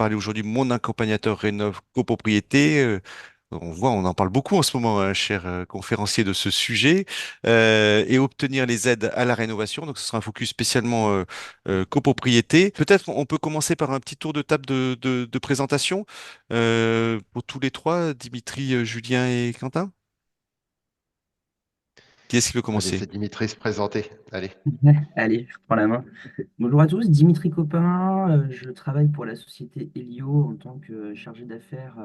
parler aujourd'hui Mon accompagnateur rénove copropriété. On voit, on en parle beaucoup en ce moment, hein, cher conférencier de ce sujet, et obtenir les aides à la rénovation. Donc, ce sera un focus spécialement copropriété. Peut-être on peut commencer par un petit tour de table de présentation pour tous les trois, Dimitri, Julien et Quentin. Qui est-ce qui veut On va commencer? laisser Dimitri se présenter. Allez. Ouais, allez, je prends la main. Bonjour à tous, Dimitri Copin. Je travaille pour la société Elio en tant que chargé d'affaires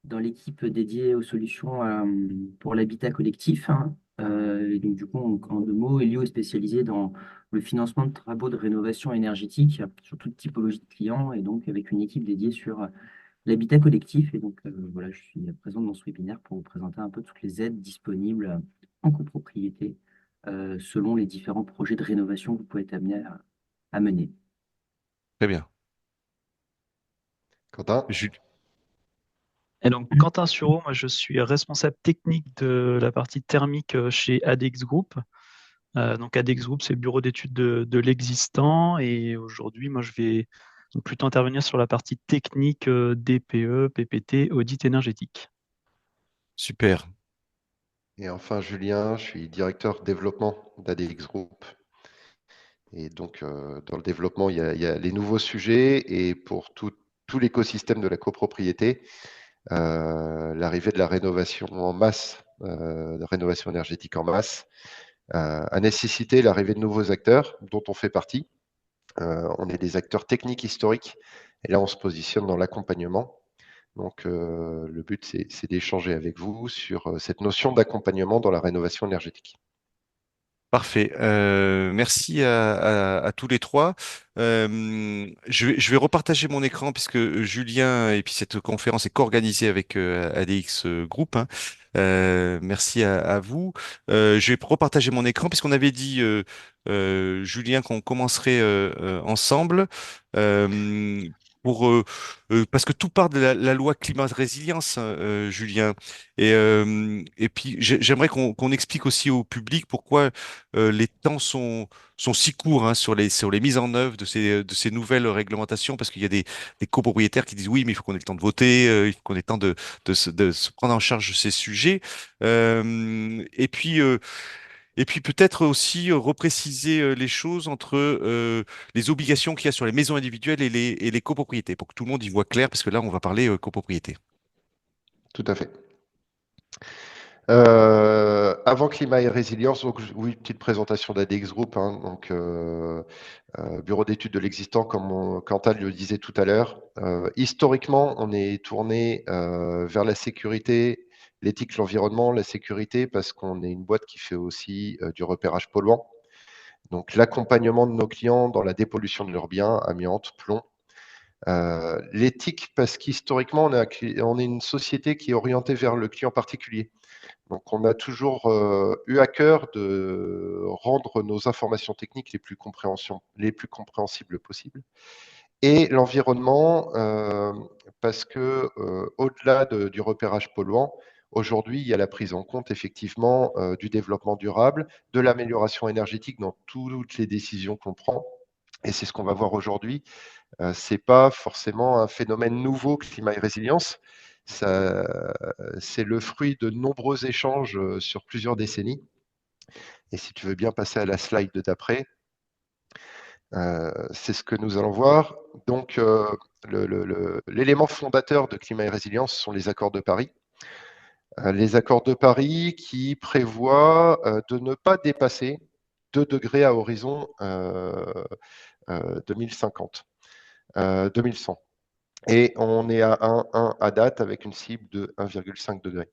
dans l'équipe dédiée aux solutions pour l'habitat collectif, hein. Et donc, du coup, en deux mots, Elio est spécialisé dans le financement de travaux de rénovation énergétique sur toute typologie de clients et donc avec une équipe dédiée sur l'habitat collectif. Et donc, voilà, je suis présent dans ce webinaire pour vous présenter un peu toutes les aides disponibles en copropriété selon les différents projets de rénovation que vous pouvez être amené à mener. Très bien. Quentin. Jules. Et donc, Quentin Sureau, moi, je suis responsable technique de la partie thermique chez ADX Group. Donc, ADX Group, c'est le bureau d'études de l'existant. Et aujourd'hui, moi, je vais donc plutôt intervenir sur la partie technique DPE, PPT, audit énergétique. Super. Et enfin, Julien, je suis directeur développement d'ADX Group. Et donc, dans le développement, il y a les nouveaux sujets. Et pour tout l'écosystème de la copropriété, l'arrivée de la rénovation en masse, de rénovation énergétique en masse, a nécessité l'arrivée de nouveaux acteurs dont on fait partie. On est des acteurs techniques historiques. Et là, on se positionne dans l'accompagnement. Donc, le but, c'est d'échanger avec vous sur cette notion d'accompagnement dans la rénovation énergétique. Parfait. Merci à tous les trois. Je vais repartager mon écran puisque Julien et puis cette conférence est co-organisée avec ADX Group, hein. Merci à vous. Je vais repartager mon écran puisqu'on avait dit, Julien, qu'on commencerait ensemble. Euh, parce que tout part de la loi climat résilience, hein, Julien. Et puis j'aimerais qu'on explique aussi au public pourquoi les temps sont si courts, hein, sur les mises en œuvre de ces nouvelles réglementations, parce qu'il y a des copropriétaires qui disent oui, mais il faut qu'on ait le temps de voter, il faut qu'on ait le temps de se prendre en charge de ces sujets. Et puis peut-être aussi repréciser les choses entre les obligations qu'il y a sur les maisons individuelles et les copropriétés, pour que tout le monde y voit clair, parce que là, on va parler copropriété. Tout à fait. Avant climat et résilience, donc oui, petite présentation d'ADX Group, hein, donc bureau d'études de l'existant, comme Quentin le disait tout à l'heure. Historiquement, on est tourné vers la sécurité, l'éthique, l'environnement, la sécurité, parce qu'on est une boîte qui fait aussi du repérage polluant. Donc l'accompagnement de nos clients dans la dépollution de leurs biens, amiante, plomb. L'éthique, parce qu'historiquement, on est une société qui est orientée vers le client particulier. Donc, on a toujours eu à cœur de rendre nos informations techniques les plus compréhensibles possibles. Et l'environnement, parce que au-delà du repérage polluant, aujourd'hui, il y a la prise en compte effectivement du développement durable, de l'amélioration énergétique dans toutes les décisions qu'on prend. Et c'est ce qu'on va voir aujourd'hui. C'est pas forcément un phénomène nouveau, climat et résilience. Ça, c'est le fruit de nombreux échanges sur plusieurs décennies. Et si tu veux bien passer à la slide d'après, c'est ce que nous allons voir. Donc, l'élément fondateur de climat et résilience sont les accords de Paris. Les accords de Paris qui prévoient de ne pas dépasser 2 degrés à horizon 2050, 2100. Et on est à 1 à date avec une cible de 1,5 degré.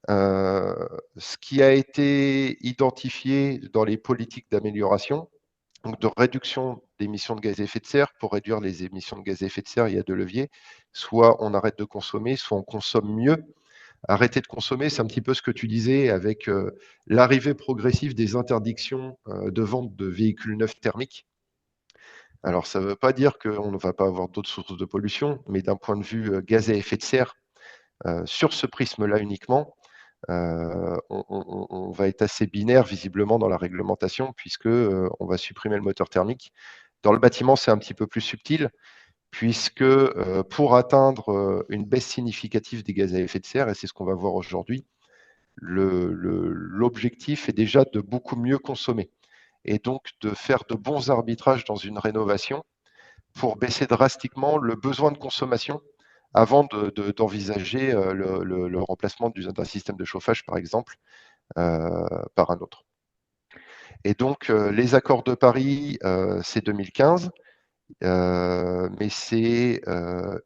Ce qui a été identifié dans les politiques d'amélioration, donc de réduction d'émissions de gaz à effet de serre, pour réduire les émissions de gaz à effet de serre, il y a deux leviers. Soit on arrête de consommer, soit on consomme mieux. Arrêter de consommer, c'est un petit peu ce que tu disais avec l'arrivée progressive des interdictions de vente de véhicules neufs thermiques. Alors, ça ne veut pas dire qu'on ne va pas avoir d'autres sources de pollution, mais d'un point de vue gaz à effet de serre, sur ce prisme-là uniquement, on va être assez binaire visiblement dans la réglementation puisque on va supprimer le moteur thermique. Dans le bâtiment, c'est un petit peu plus subtil puisque pour atteindre une baisse significative des gaz à effet de serre, et c'est ce qu'on va voir aujourd'hui, l'objectif est déjà de beaucoup mieux consommer et donc de faire de bons arbitrages dans une rénovation pour baisser drastiquement le besoin de consommation avant d'envisager le remplacement d'un système de chauffage, par exemple, par un autre. Et donc, les accords de Paris, c'est 2015. Mais c'est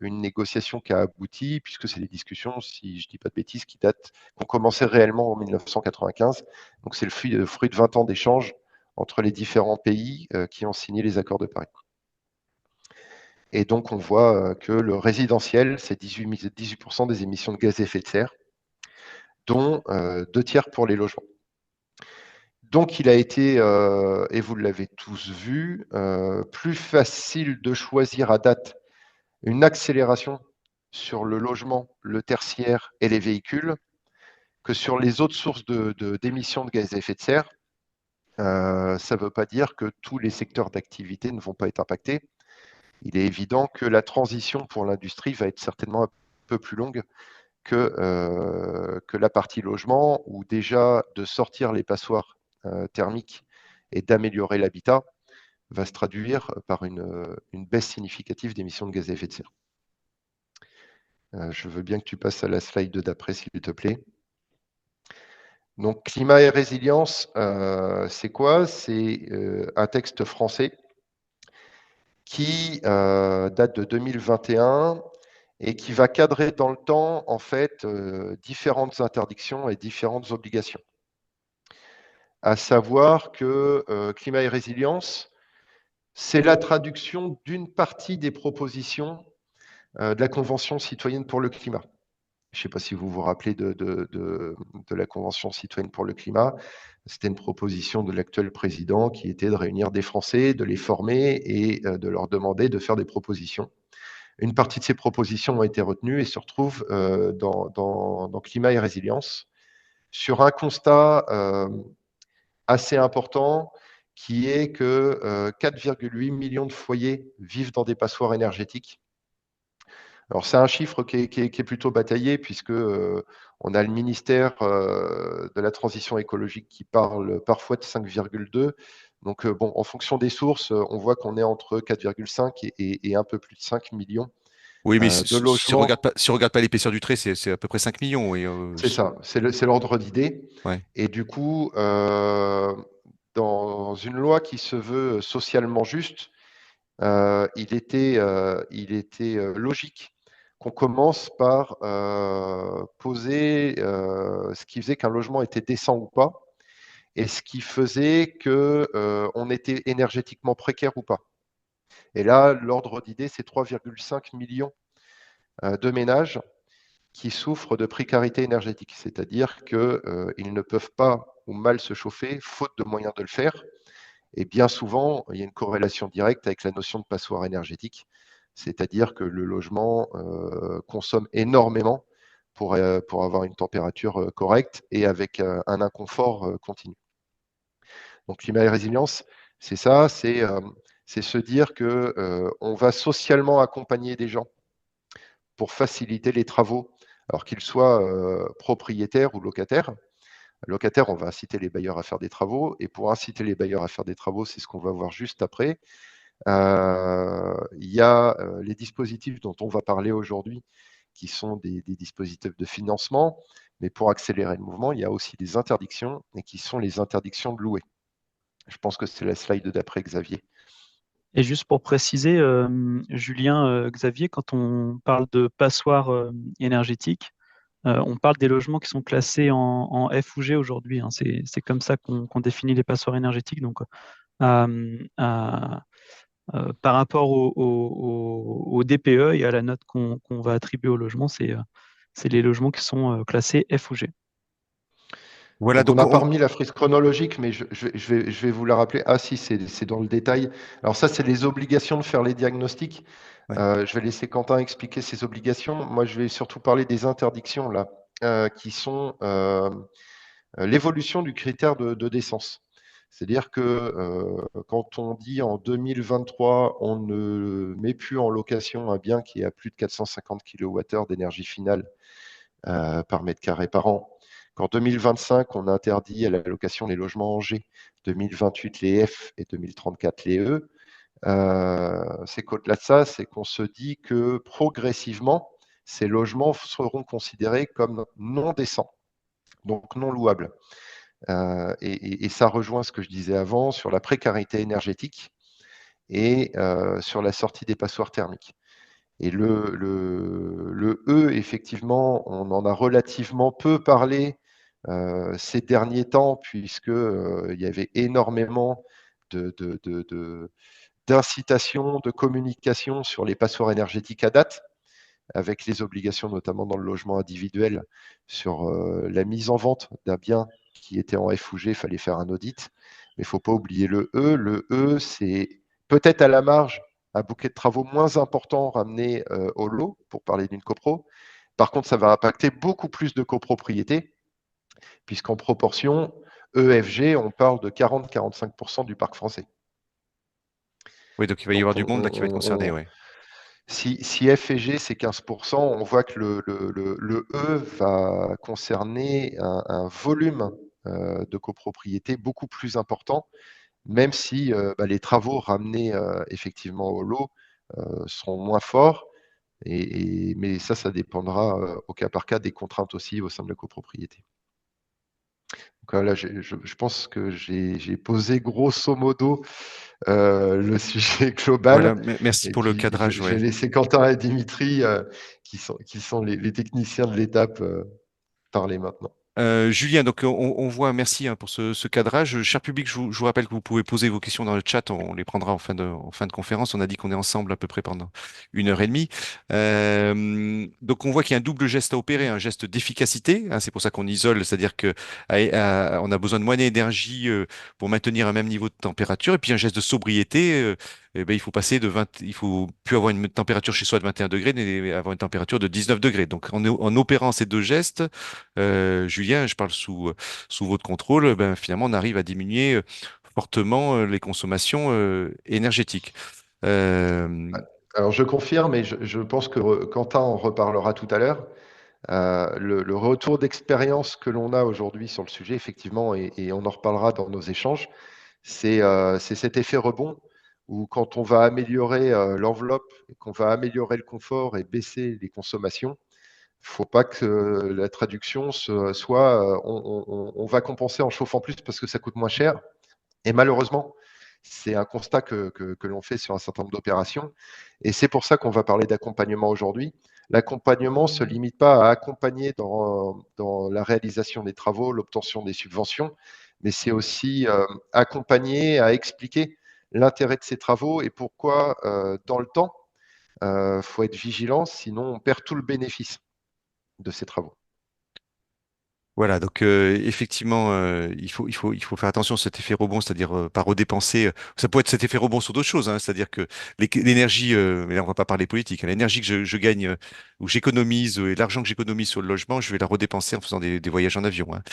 une négociation qui a abouti, puisque c'est des discussions, si je ne dis pas de bêtises, qui ont commencé réellement en 1995. Donc c'est le fruit de 20 ans d'échanges entre les différents pays qui ont signé les accords de Paris. Et donc on voit que le résidentiel, c'est 18% des émissions de gaz à effet de serre, dont 2 tiers pour les logements. Donc il a été, et vous l'avez tous vu, plus facile de choisir à date une accélération sur le logement, le tertiaire et les véhicules que sur les autres sources d'émissions de gaz à effet de serre. Ça ne veut pas dire que tous les secteurs d'activité ne vont pas être impactés. Il est évident que la transition pour l'industrie va être certainement un peu plus longue que la partie logement, où déjà de sortir les passoires thermiques et d'améliorer l'habitat va se traduire par une baisse significative d'émissions de gaz à effet de serre. Je veux bien que tu passes à la slide d'après, s'il te plaît. Donc, climat et résilience, c'est quoi? C'est un texte français qui date de 2021 et qui va cadrer dans le temps, en fait, différentes interdictions et différentes obligations. À savoir que climat et résilience, c'est la traduction d'une partie des propositions de la Convention citoyenne pour le climat. Je ne sais pas si vous vous rappelez de la Convention citoyenne pour le climat. C'était une proposition de l'actuel président qui était de réunir des Français, de les former et de leur demander de faire des propositions. Une partie de ces propositions ont été retenues et se retrouvent dans Climat et résilience sur un constat assez important qui est que 4,8 millions de foyers vivent dans des passoires énergétiques. Alors, c'est un chiffre qui est plutôt bataillé, puisque on a le ministère de la Transition écologique qui parle parfois de 5,2. Donc, bon, en fonction des sources, on voit qu'on est entre 4,5 et un peu plus de 5 millions Oui, mais de logements. si on regarde pas l'épaisseur du trait, c'est à peu près 5 millions. Oui, C'est ça, c'est l'ordre d'idée. ouais. Et du coup, dans une loi qui se veut socialement juste, il était logique qu'on commence par poser ce qui faisait qu'un logement était décent ou pas, et ce qui faisait qu'on était énergétiquement précaire ou pas. Et là, l'ordre d'idée, c'est 3,5 millions de ménages qui souffrent de précarité énergétique, c'est-à-dire qu'ils ne peuvent pas ou mal se chauffer, faute de moyens de le faire. Et bien souvent, il y a une corrélation directe avec la notion de passoire énergétique, c'est-à-dire que le logement consomme énormément pour avoir une température correcte et avec un inconfort continu. Donc, climat et résilience, c'est ça, c'est se dire qu'on va socialement accompagner des gens pour faciliter les travaux, alors qu'ils soient propriétaires ou locataires. Locataires, on va inciter les bailleurs à faire des travaux, et pour inciter les bailleurs à faire des travaux, c'est ce qu'on va voir juste après. Il y a les dispositifs dont on va parler aujourd'hui, qui sont des dispositifs de financement, mais pour accélérer le mouvement, il y a aussi des interdictions, et qui sont les interdictions de louer. Je pense que c'est la slide d'après, Xavier. Et juste pour préciser, Julien, Xavier, quand on parle de passoire énergétique, on parle des logements qui sont classés en F ou G aujourd'hui, hein. C'est comme ça qu'on définit les passoires énergétiques. Donc, par rapport au DPE et à la note qu'on va attribuer au logement, c'est les logements qui sont classés F ou G. Voilà, Donc, on donc n'a pas remis la frise chronologique, mais je vais vous la rappeler. Ah si, c'est dans le détail. Alors ça, c'est les obligations de faire les diagnostics. ouais. Je vais laisser Quentin expliquer ces obligations. Moi, je vais surtout parler des interdictions, là, qui sont l'évolution du critère de décence. C'est-à-dire que quand on dit en 2023, on ne met plus en location un bien qui est à plus de 450 kWh d'énergie finale par mètre carré par an, qu'en 2025, on interdit à la location les logements en G, 2028 les F et 2034 les E, c'est qu'au-delà de ça, c'est qu'on se dit que progressivement, ces logements seront considérés comme non décents, donc non louables. Et ça rejoint ce que je disais avant sur la précarité énergétique et sur la sortie des passoires thermiques. Et le E, effectivement, on en a relativement peu parlé ces derniers temps, puisque il y avait énormément d'incitation, de communication sur les passoires énergétiques à date, avec les obligations, notamment dans le logement individuel, sur la mise en vente d'un bien qui était en F ou G, il fallait faire un audit. Mais il ne faut pas oublier le E. Le E, c'est peut-être à la marge un bouquet de travaux moins important ramené au lot, pour parler d'une copro. Par contre, ça va impacter beaucoup plus de copropriétés, puisqu'en proportion, EFG, on parle de 40-45% du parc français. Oui, donc il va y avoir Donc, du monde là qui va être concerné, ouais. si F et G, c'est 15%, on voit que le E va concerner un volume de copropriété beaucoup plus important, même si les travaux ramenés effectivement au lot seront moins forts. Mais ça dépendra au cas par cas des contraintes aussi au sein de la copropriété. Donc là, je pense que j'ai posé grosso modo le sujet Voilà, global. merci Et pour le puis, cadrage, j'ai ouais. laissé Quentin et Dimitri, qui sont les techniciens de l'étape, parler maintenant. Julien, donc on voit, merci pour ce cadrage. Cher public, je vous rappelle que vous pouvez poser vos questions dans le chat, on les prendra en fin de conférence. On a dit qu'on est ensemble à peu près pendant 1 heure et demie. Donc on voit qu'il y a un double geste à opérer, un geste d'efficacité, hein, c'est pour ça qu'on isole, c'est-à-dire que on a besoin de moins d'énergie pour maintenir un même niveau de température, et puis un geste de sobriété. Eh ben, il faut plus avoir une température chez soi de 21 degrés, mais avoir une température de 19 degrés. Donc en opérant ces deux gestes, Julien, je parle sous votre contrôle, ben, finalement, on arrive à diminuer fortement les consommations énergétiques. Euh, Alors, je confirme, et je pense que Quentin en reparlera tout à l'heure. Le retour d'expérience que l'on a aujourd'hui sur le sujet, effectivement, et on en reparlera dans nos échanges, c'est cet effet rebond où quand on va améliorer l'enveloppe, qu'on va améliorer le confort et baisser les consommations, il ne faut pas que la traduction soit on va compenser en chauffant plus parce que ça coûte moins cher. Et malheureusement, c'est un constat que l'on fait sur un certain nombre d'opérations. Et c'est pour ça qu'on va parler d'accompagnement aujourd'hui. L'accompagnement ne se limite pas à accompagner dans la réalisation des travaux, l'obtention des subventions, mais c'est aussi accompagner, à expliquer l'intérêt de ces travaux et pourquoi, dans le temps, il faut être vigilant, sinon on perd tout le bénéfice de ces travaux. Voilà, donc effectivement, il faut faire attention à cet effet rebond, c'est-à-dire pas redépenser. Ça peut être cet effet rebond sur d'autres choses, hein, c'est-à-dire que l'énergie, mais là on va pas parler politique, hein, l'énergie que je gagne ou j'économise et l'argent que j'économise sur le logement, je vais la redépenser en faisant des voyages en avion, hein.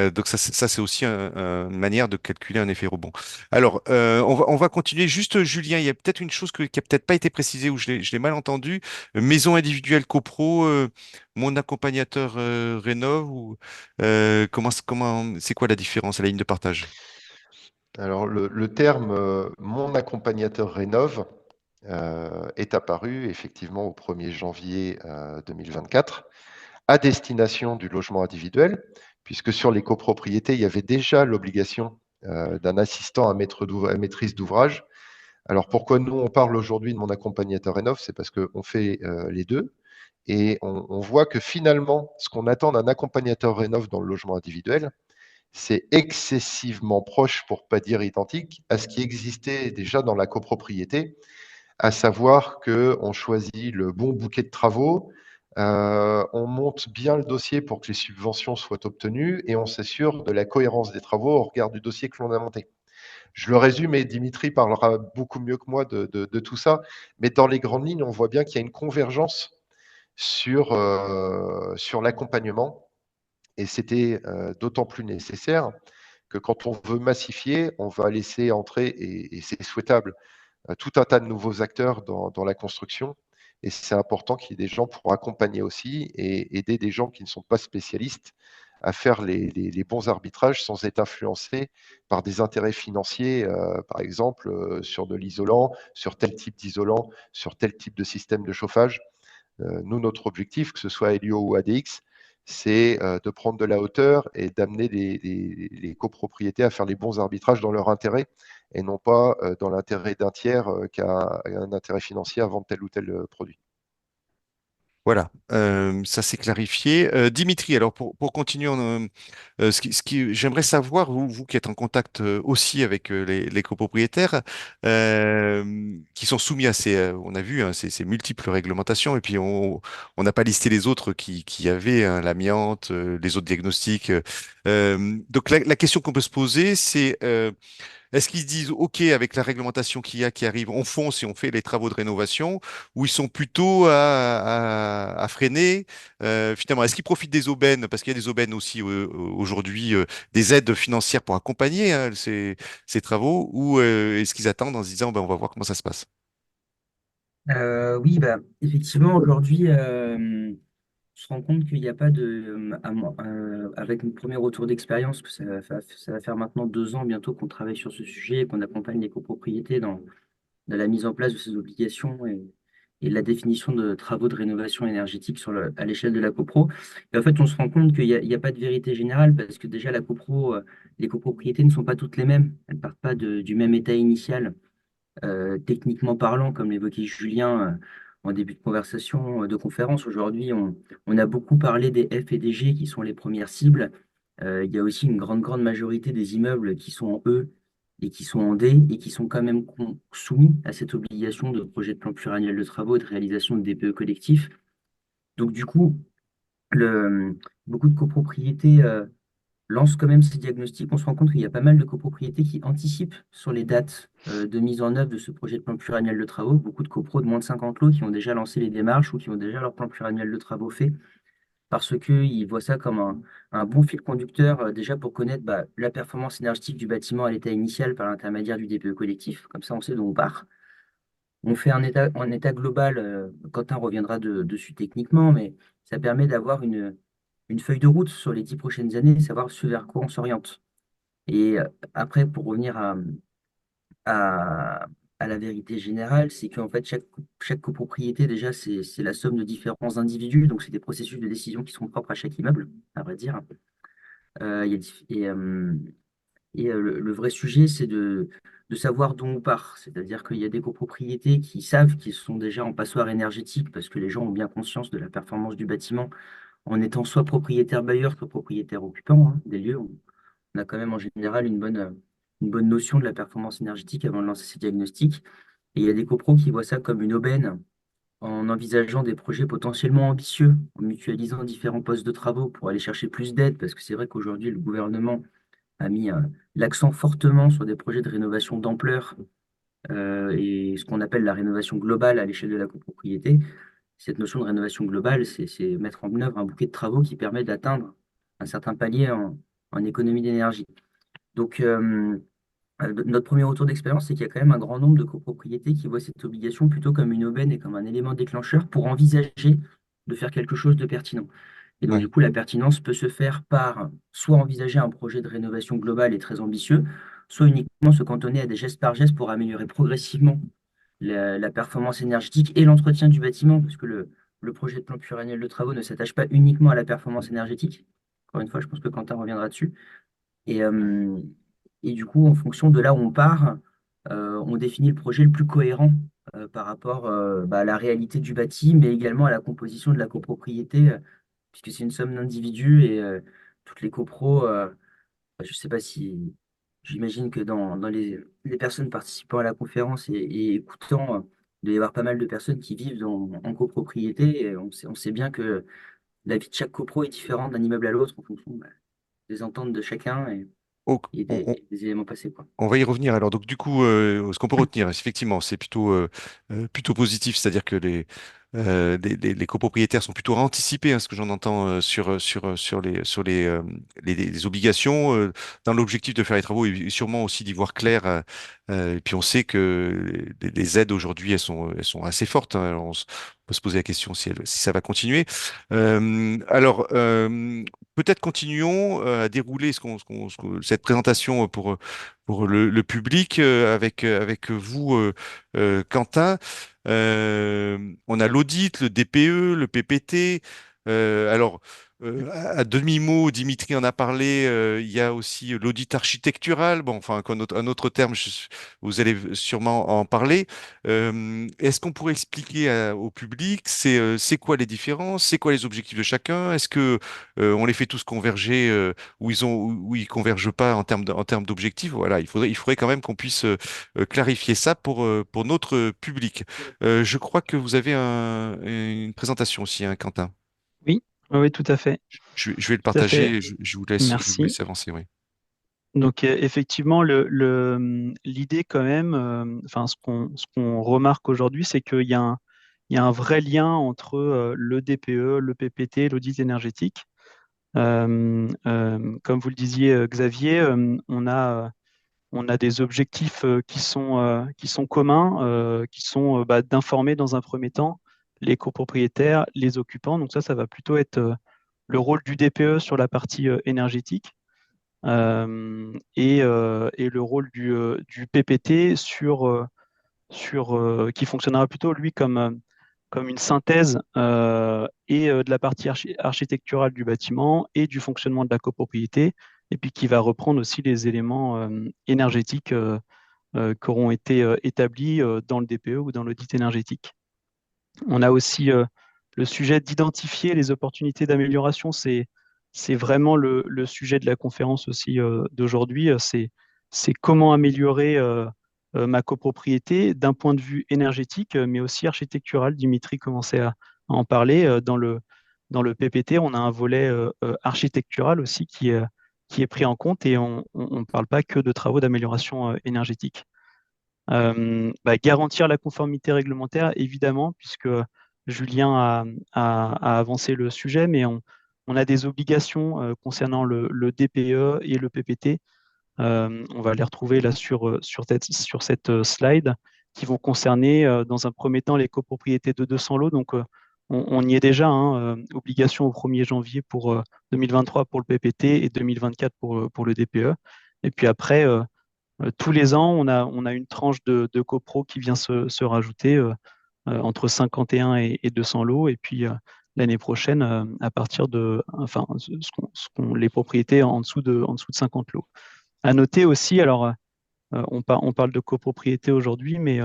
Donc ça c'est aussi une manière de calculer un effet rebond. Alors on va continuer. Juste Julien, il y a peut-être une chose qui a peut-être pas été précisée ou je l'ai mal entendu. Maison individuelle copro. Mon accompagnateur rénove ou c'est quoi la différence à la ligne de partage? Alors, le terme mon accompagnateur rénove est apparu effectivement au 1er janvier 2024 à destination du logement individuel, puisque sur les copropriétés, il y avait déjà l'obligation d'un assistant à maîtrise d'ouvrage. Alors pourquoi nous, on parle aujourd'hui de mon accompagnateur rénov? C'est parce qu'on fait les deux. Et on voit que finalement, ce qu'on attend d'un accompagnateur rénov dans le logement individuel, c'est excessivement proche, pour pas dire identique, à ce qui existait déjà dans la copropriété, à savoir qu'on choisit le bon bouquet de travaux, on monte bien le dossier pour que les subventions soient obtenues et on s'assure de la cohérence des travaux au regard du dossier que l'on a monté. Je le résume et Dimitri parlera beaucoup mieux que moi de tout ça, mais dans les grandes lignes, on voit bien qu'il y a une convergence sur l'accompagnement et c'était d'autant plus nécessaire que quand on veut massifier, on va laisser entrer, et c'est souhaitable, tout un tas de nouveaux acteurs dans la construction. Et c'est important qu'il y ait des gens pour accompagner aussi et aider des gens qui ne sont pas spécialistes à faire les bons arbitrages sans être influencés par des intérêts financiers, par exemple, sur de l'isolant, sur tel type d'isolant, sur tel type de système de chauffage. Nous, notre objectif, que ce soit Helio ou ADX, c'est de prendre de la hauteur et d'amener les copropriétés à faire les bons arbitrages dans leur intérêt et non pas dans l'intérêt d'un tiers qui a un intérêt financier à vendre tel ou tel produit. Voilà, ça c'est clarifié. Dimitri, alors pour continuer, j'aimerais savoir, vous qui êtes en contact aussi avec les copropriétaires, qui sont soumis à on a vu, hein, ces multiples réglementations, et puis on n'a pas listé les autres qui avaient hein, l'amiante, les autres diagnostics. Donc la question qu'on peut se poser, c'est est-ce qu'ils se disent, OK, avec la réglementation qu'il y a qui arrive, on fonce et on fait les travaux de rénovation, ou ils sont plutôt à freiner finalement, est-ce qu'ils profitent des aubaines, parce qu'il y a des aubaines aussi aujourd'hui, des aides financières pour accompagner hein, ces travaux, ou est-ce qu'ils attendent en se disant, ben, on va voir comment ça se passe? Oui, bah, effectivement, aujourd'hui, on se rend compte qu'il n'y a pas avec notre premier retour d'expérience, que ça va faire maintenant 2 ans bientôt qu'on travaille sur ce sujet et qu'on accompagne les copropriétés dans la mise en place de ces obligations et la définition de travaux de rénovation énergétique à l'échelle de la copro. Et en fait, on se rend compte qu'il y a pas de vérité générale parce que déjà, les copropriétés ne sont pas toutes les mêmes. Elles ne partent pas du même état initial, techniquement parlant, comme l'évoquait Julien en début de conversation, de conférence. Aujourd'hui, on a beaucoup parlé des F et des G qui sont les premières cibles. Il y a aussi une grande majorité des immeubles qui sont en E et qui sont en D et qui sont quand même soumis à cette obligation de projet de plan pluriannuel de travaux et de réalisation de DPE collectifs. Donc du coup, le, beaucoup de copropriétés lancent quand même ces diagnostics. On se rend compte qu'il y a pas mal de copropriétés qui anticipent sur les dates de mise en œuvre de ce projet de plan pluriannuel de travaux. Beaucoup de copros de moins de 50 lots qui ont déjà lancé les démarches ou qui ont déjà leur plan pluriannuel de travaux fait parce qu'ils voient ça comme un bon fil conducteur déjà pour connaître la performance énergétique du bâtiment à l'état initial par l'intermédiaire du DPE collectif. Comme ça, on sait d'où on part. On fait un état global, Quentin reviendra dessus techniquement, mais ça permet d'avoir une feuille de route sur les 10 prochaines années, savoir ce vers quoi on s'oriente. Et après, pour revenir à, à la vérité générale, c'est qu'en fait, chaque copropriété, déjà, c'est la somme de différents individus, donc c'est des processus de décision qui sont propres à chaque immeuble, à vrai dire. Il y a le vrai sujet, c'est de savoir d'où on part. C'est-à-dire qu'il y a des copropriétés qui savent qu'ils sont déjà en passoire énergétique parce que les gens ont bien conscience de la performance du bâtiment en étant soit propriétaire bailleur, soit propriétaire occupant des lieux. On a quand même en général une bonne notion de la performance énergétique avant de lancer ces diagnostics. Et il y a des copros qui voient ça comme une aubaine en envisageant des projets potentiellement ambitieux, en mutualisant différents postes de travaux pour aller chercher plus d'aide, parce que c'est vrai qu'aujourd'hui, le gouvernement a mis l'accent fortement sur des projets de rénovation d'ampleur et ce qu'on appelle la rénovation globale à l'échelle de la copropriété. Cette notion de rénovation globale, c'est mettre en œuvre un bouquet de travaux qui permet d'atteindre un certain palier en économie d'énergie. Donc, notre premier retour d'expérience, c'est qu'il y a quand même un grand nombre de copropriétés qui voient cette obligation plutôt comme une aubaine et comme un élément déclencheur pour envisager de faire quelque chose de pertinent. Et donc, Ouais. du coup, la pertinence peut se faire par soit envisager un projet de rénovation globale et très ambitieux, soit uniquement se cantonner à des gestes par gestes pour améliorer progressivement la performance énergétique et l'entretien du bâtiment, parce que le projet de plan pluriannuel de travaux ne s'attache pas uniquement à la performance énergétique. Encore une fois, je pense que Quentin reviendra dessus. Et, euh, et du coup, en fonction de là où on part, on définit le projet le plus cohérent par rapport à la réalité du bâti, mais également à la composition de la copropriété, puisque c'est une somme d'individus et toutes les copros, je ne sais pas si, j'imagine que dans les personnes participant à la conférence et écoutant, il doit y avoir pas mal de personnes qui vivent en copropriété, et on sait bien que la vie de chaque copro est différente d'un immeuble à l'autre en fonction des ententes de chacun. au- et on, on- des éléments passés, quoi. on va y revenir. Alors, donc, du coup, ce qu'on peut retenir, effectivement, c'est plutôt positif, c'est-à-dire que les copropriétaires sont plutôt anticipés, hein, ce que j'en entends sur les obligations, dans l'objectif de faire les travaux et sûrement aussi d'y voir clair. Et puis, on sait que les aides aujourd'hui, elles sont assez fortes, hein. Alors, on peut se poser la question si ça va continuer. Alors, peut-être continuons à dérouler cette présentation pour le public avec vous, Quentin. On a l'audit, le DPE, le PPT. Alors, à demi-mot, Dimitri en a parlé. Il y a aussi l'audit architectural. Bon, enfin, un autre terme, vous allez sûrement en parler. Est-ce qu'on pourrait expliquer au public c'est quoi les différences, c'est quoi les objectifs de chacun? Est-ce que on les fait tous converger où ils convergent pas en termes d'objectifs? Voilà, il faudrait quand même qu'on puisse clarifier ça pour notre public. Je crois que vous avez une présentation aussi, hein, Quentin. Oui, oui, oui, tout à fait. Je vais le Tout à fait. partager. Je vous Merci. laisse avancer, oui. Donc effectivement, l'idée quand même, enfin ce qu'on remarque aujourd'hui, c'est qu'il y a un vrai lien entre le DPE, le PPT, l'audit énergétique. Comme vous le disiez, Xavier, on a des objectifs qui sont communs, qui sont bah, d'informer dans un premier temps les copropriétaires, les occupants. Donc ça va plutôt être le rôle du DPE sur la partie énergétique et le rôle du PPT qui fonctionnera plutôt, lui, comme une synthèse de la partie architecturale du bâtiment et du fonctionnement de la copropriété, et puis qui va reprendre aussi les éléments énergétiques qui auront été établis dans le DPE ou dans l'audit énergétique. On a aussi le sujet d'identifier les opportunités d'amélioration. C'est vraiment le sujet de la conférence aussi d'aujourd'hui. C'est comment améliorer ma copropriété d'un point de vue énergétique, mais aussi architectural. Dimitri commençait à en parler. Dans le PPT, on a un volet architectural aussi qui est pris en compte et on ne parle pas que de travaux d'amélioration énergétique. Bah, garantir la conformité réglementaire, évidemment, puisque Julien a avancé le sujet, mais on a des obligations concernant le DPE et le PPT. On va les retrouver là sur cette slide, qui vont concerner dans un premier temps les copropriétés de 200 lots. Donc, on y est déjà, hein, obligation au 1er janvier pour 2023 pour le PPT et 2024 pour le DPE. Et puis après, tous les ans, on a une tranche de copro qui vient se rajouter entre 51 et 200 lots. Et puis l'année prochaine, à partir de, enfin, les propriétés en dessous de 50 lots. À noter aussi, alors, on parle de copropriété aujourd'hui, mais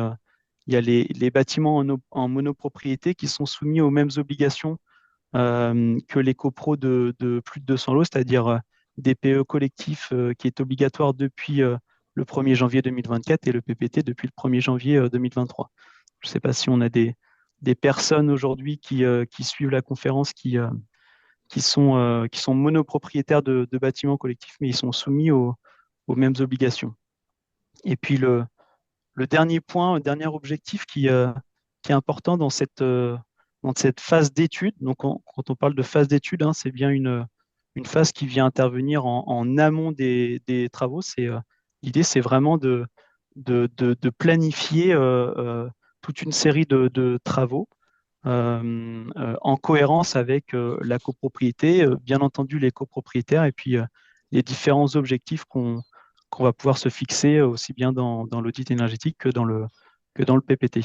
il y a les bâtiments en monopropriété qui sont soumis aux mêmes obligations que les copros de plus de 200 lots, c'est-à-dire DPE collectif qui est obligatoire depuis le 1er janvier 2024 et le PPT depuis le 1er janvier 2023. Je ne sais pas si on a des personnes aujourd'hui qui suivent la conférence qui sont monopropriétaires de bâtiments collectifs, mais ils sont soumis aux mêmes obligations. Et puis le dernier point, le dernier objectif qui est important dans cette phase d'étude. Donc, quand on parle de phase d'étude, hein, c'est bien une phase qui vient intervenir en amont des travaux. L'idée, c'est vraiment de planifier toute une série de travaux en cohérence avec la copropriété, bien entendu les copropriétaires, et puis les différents objectifs qu'on va pouvoir se fixer aussi bien dans l'audit énergétique que dans le PPT.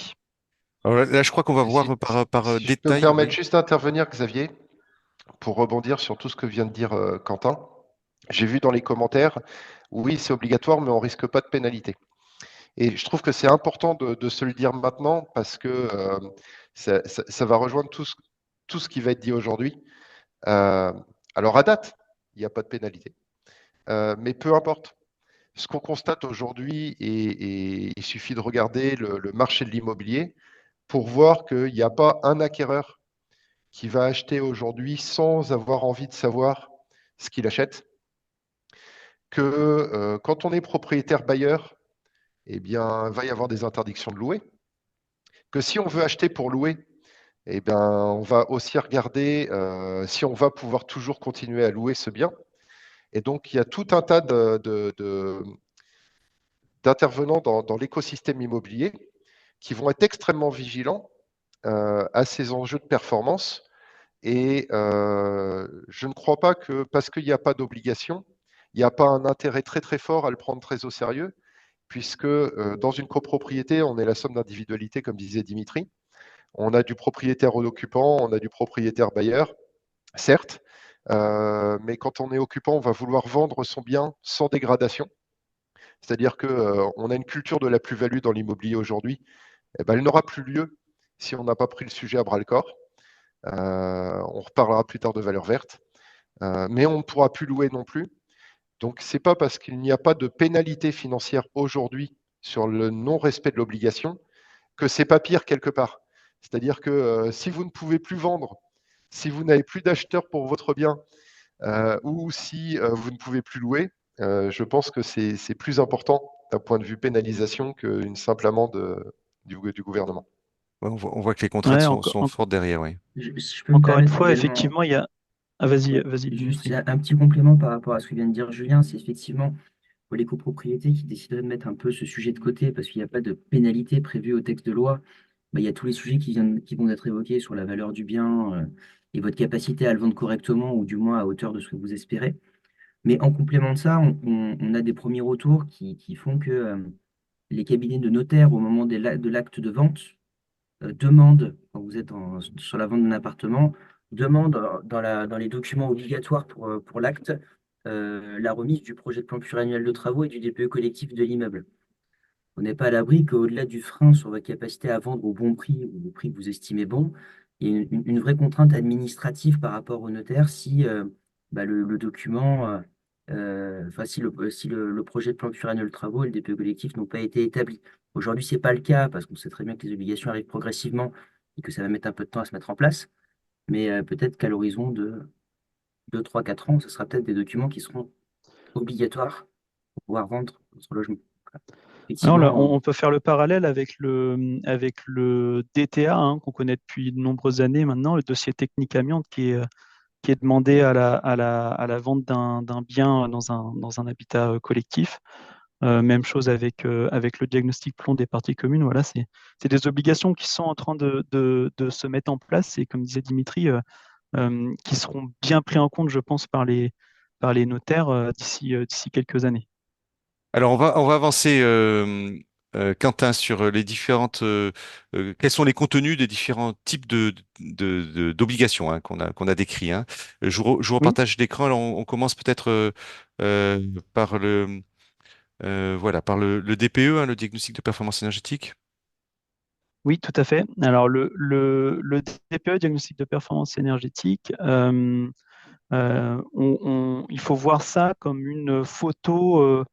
Alors là, je crois qu'on va Si, voir par si je peux me détail, permettre oui. juste d'intervenir, Xavier, pour rebondir sur tout ce que vient de dire Quentin. J'ai vu dans les commentaires, oui, c'est obligatoire, mais on risque pas de pénalité. Et je trouve que c'est important de se le dire maintenant parce que ça va rejoindre tout ce qui va être dit aujourd'hui. Alors à date, il n'y a pas de pénalité. Mais peu importe. Ce qu'on constate aujourd'hui, et il suffit de regarder le marché de l'immobilier pour voir qu'il n'y a pas un acquéreur qui va acheter aujourd'hui sans avoir envie de savoir ce qu'il achète. que quand on est propriétaire bailleur, eh bien, il va y avoir des interdictions de louer. Que si on veut acheter pour louer, eh bien, on va aussi regarder si on va pouvoir toujours continuer à louer ce bien. Et donc, il y a tout un tas d'intervenants dans l'écosystème immobilier qui vont être extrêmement vigilants à ces enjeux de performance. Et je ne crois pas que parce qu'il n'y a pas d'obligation, il n'y a pas un intérêt très très fort à le prendre très au sérieux, puisque dans une copropriété, on est la somme d'individualités, comme disait Dimitri. On a du propriétaire occupant, on a du propriétaire bailleur, certes, mais quand on est occupant, on va vouloir vendre son bien sans dégradation. C'est-à-dire qu'on a une culture de la plus-value dans l'immobilier aujourd'hui. Eh ben, elle n'aura plus lieu si on n'a pas pris le sujet à bras-le-corps. On reparlera plus tard de valeur verte, mais on ne pourra plus louer non plus. Donc, ce n'est pas parce qu'il n'y a pas de pénalité financière aujourd'hui sur le non-respect de l'obligation que c'est pas pire quelque part. C'est-à-dire que si vous ne pouvez plus vendre, si vous n'avez plus d'acheteurs pour votre bien, ou si vous ne pouvez plus louer, je pense que c'est plus important d'un point de vue pénalisation qu'une simple amende du gouvernement. Ouais, on voit que les contraintes Ouais, sont fortes derrière, oui. Je peux me encore une permettre fois, également, effectivement, il y a. Ah, vas-y, ouais, vas-y, juste Dimitri. un petit complément par rapport à ce que vient de dire Julien, c'est effectivement pour les copropriétés qui décideraient de mettre un peu ce sujet de côté parce qu'il n'y a pas de pénalité prévue au texte de loi. Bah, il y a tous les sujets qui vont être évoqués sur la valeur du bien et votre capacité à le vendre correctement ou du moins à hauteur de ce que vous espérez. Mais en complément de ça, on a des premiers retours qui font que les cabinets de notaires, au moment de l'acte de vente, demandent, quand vous êtes sur la vente d'un appartement, demandent dans les documents obligatoires pour l'acte la remise du projet de plan pluriannuel de travaux et du DPE collectif de l'immeuble. On n'est pas à l'abri qu'au-delà du frein sur votre capacité à vendre au bon prix ou au prix que vous estimez bon, il y a une vraie contrainte administrative par rapport au notaire si le document, enfin si le projet de plan pluriannuel de travaux et le DPE collectif n'ont pas été établis. Aujourd'hui, ce n'est pas le cas parce qu'on sait très bien que les obligations arrivent progressivement et que ça va mettre un peu de temps à se mettre en place. Mais peut-être qu'à l'horizon de 2, 3, 4 ans, ce sera peut-être des documents qui seront obligatoires pour pouvoir vendre votre logement. Alors là, Effectivement, on peut faire le parallèle avec le DTA, hein, qu'on connaît depuis de nombreuses années maintenant, le dossier technique amiante qui est demandé à la vente d'un bien dans un habitat collectif. Même chose avec le diagnostic plomb des parties communes. Voilà, c'est des obligations qui sont en train de se mettre en place et, comme disait Dimitri, qui seront bien pris en compte, je pense, par les notaires d'ici quelques années. Alors, on va avancer, Quentin, sur les différentes. Quels sont les contenus des différents types d'obligations, hein, qu'on a décrits, hein. Je vous Oui, repartage l'écran. Alors, on commence peut-être euh, par le DPE, hein, le diagnostic de performance énergétique. oui, tout à fait. Alors, le DPE, diagnostic de performance énergétique, il faut voir ça comme une photo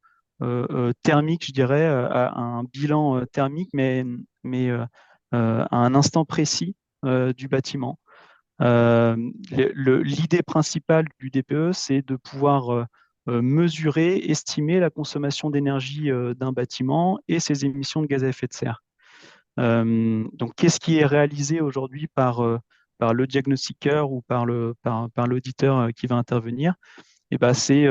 thermique, je dirais, un bilan thermique, mais à un instant précis du bâtiment. L'idée principale du DPE, c'est de pouvoir mesurer, estimer la consommation d'énergie d'un bâtiment et ses émissions de gaz à effet de serre. Donc, qu'est-ce qui est réalisé aujourd'hui par le diagnostiqueur ou par l'auditeur qui va intervenir? Eh ben, c'est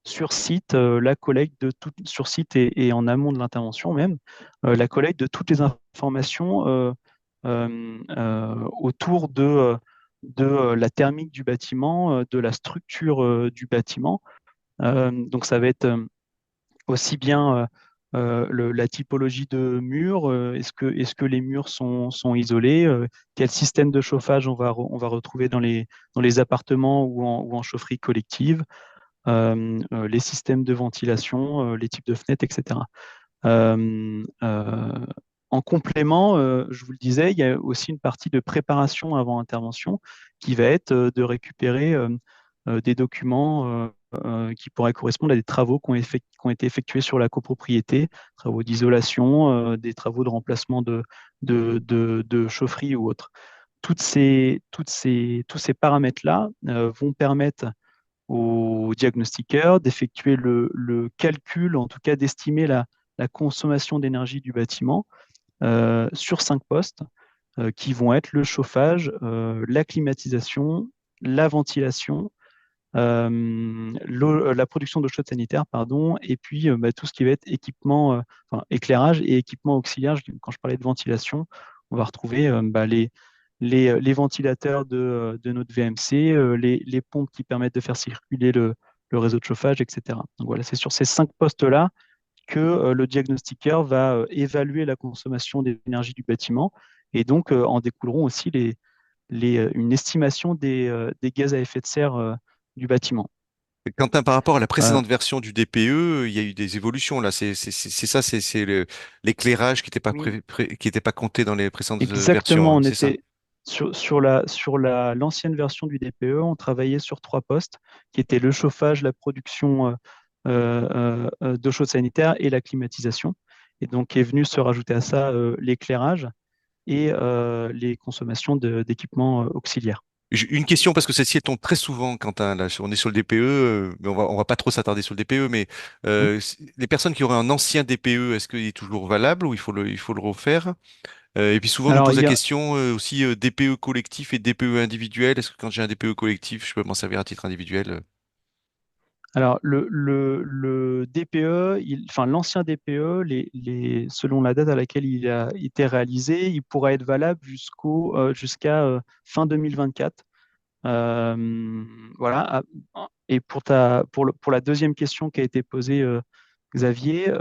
sur site, la collecte de tout, sur site et en amont de l'intervention même, la collecte de toutes les informations autour de la thermique du bâtiment, de la structure du bâtiment. Donc, ça va être aussi bien la typologie de murs, est-ce que les murs sont isolés, quel système de chauffage on va retrouver dans les appartements ou en chaufferie collective, les systèmes de ventilation, les types de fenêtres, etc. En complément, je vous le disais, il y a aussi une partie de préparation avant intervention qui va être de récupérer des documents qui pourraient correspondre à des travaux qui ont été effectués sur la copropriété, travaux d'isolation, des travaux de remplacement de chaufferie ou autres. Tous ces paramètres-là vont permettre au diagnostiqueur d'effectuer le calcul, en tout cas d'estimer la consommation d'énergie du bâtiment sur 5 postes qui vont être le chauffage, la climatisation, la ventilation, la production d'eau chaude sanitaire, pardon, et puis tout ce qui va être équipement, enfin, éclairage et équipement auxiliaire. Quand je parlais de ventilation, on va retrouver les ventilateurs de notre VMC, les pompes qui permettent de faire circuler le réseau de chauffage, etc. Donc voilà, c'est sur ces 5 postes-là que le diagnostiqueur va évaluer la consommation d'énergie du bâtiment et donc en découleront aussi une estimation des gaz à effet de serre du bâtiment. Quentin, par rapport à la Euh, précédente version du DPE, il y a eu des évolutions là. C'est ça, c'est l'éclairage qui n'était pas oui, qui était pas compté dans les précédentes versions, exactement. hein, On c'est ça. était sur l'ancienne version du DPE, on travaillait sur 3 postes qui étaient le chauffage, la production d'eau chaude sanitaire et la climatisation. Et donc est venu se rajouter à ça l'éclairage et les consommations d'équipements auxiliaires. Une question parce que celle-ci elle tombe très souvent, Quentin. Là, on est sur le DPE, mais on va pas trop s'attarder sur le DPE. Mais Oui. les personnes qui auraient un ancien DPE, est-ce qu'il est toujours valable ou il faut le refaire? Et puis souvent on nous Alors, pose il la y a, question aussi DPE collectif et DPE individuel. Est-ce que quand j'ai un DPE collectif, je peux m'en servir à titre individuel? alors le DPE, enfin, l'ancien DPE, selon la date à laquelle il a été réalisé, il pourra être valable jusqu'à fin 2024. Euh, voilà. Et pour la deuxième question qui a été posée, Xavier,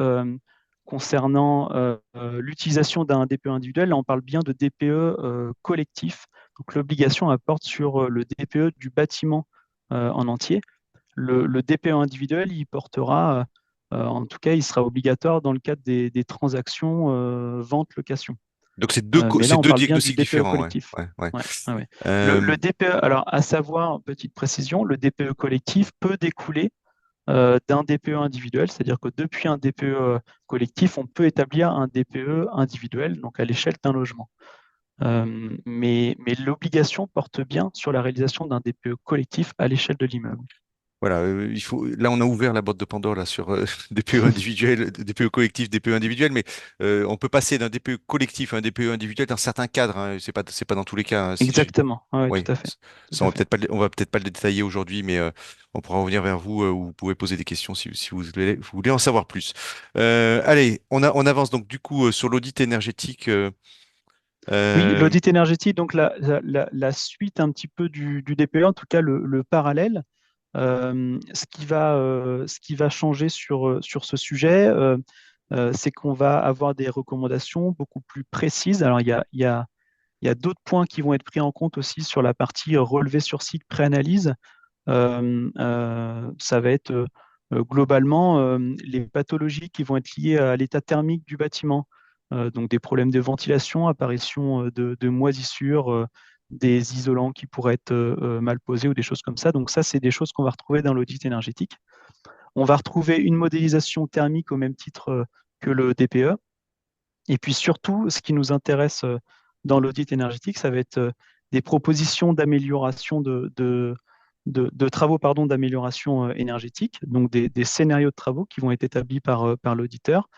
concernant l'utilisation d'un DPE individuel, là on parle bien de DPE collectif. Donc l'obligation apporte sur le DPE du bâtiment en entier. Le DPE individuel, il portera, en tout cas, il sera obligatoire dans le cadre des transactions vente-location. Donc Mais c'est là, on deux parle bien du diagnostics DPE différents, ouais. collectif. Ouais, ouais. Ouais, ouais, ouais. Le Euh, DPE, alors à savoir, petite précision, le DPE collectif peut découler d'un DPE individuel, c'est-à-dire que depuis un DPE collectif, on peut établir un DPE individuel, donc à l'échelle d'un logement. Mais l'obligation porte bien sur la réalisation d'un DPE collectif à l'échelle de l'immeuble. Voilà, là on a ouvert la boîte de Pandore là sur DPE individuel, DPE collectif, DPE individuel, mais on peut passer d'un DPE collectif à un DPE individuel dans certains cadres, hein, c'est pas dans tous les cas, hein, Exactement, ouais, oui, tout à fait. Tout ça à fait. on va peut-être pas le détailler aujourd'hui, mais on pourra revenir vers vous où vous pouvez poser des questions si vous voulez en savoir plus. Allez, on avance donc du coup sur l'audit énergétique. Oui, Euh, l'audit énergétique, donc la suite un petit peu du DPE, en tout cas le parallèle. Ce qui va changer sur ce sujet, c'est qu'on va avoir des recommandations beaucoup plus précises. Alors, il y a d'autres points qui vont être pris en compte aussi sur la partie relevé sur site pré-analyse. Ça va être globalement les pathologies qui vont être liées à l'état thermique du bâtiment. Donc des problèmes de ventilation, apparition de moisissures, des isolants qui pourraient être mal posés ou des choses comme ça. Donc ça, c'est des choses qu'on va retrouver dans l'audit énergétique. On va retrouver une modélisation thermique au même titre que le DPE. Et puis surtout, ce qui nous intéresse dans l'audit énergétique, ça va être des propositions d'amélioration de travaux d'amélioration énergétique, donc des scénarios de travaux qui vont être établis par l'auditeur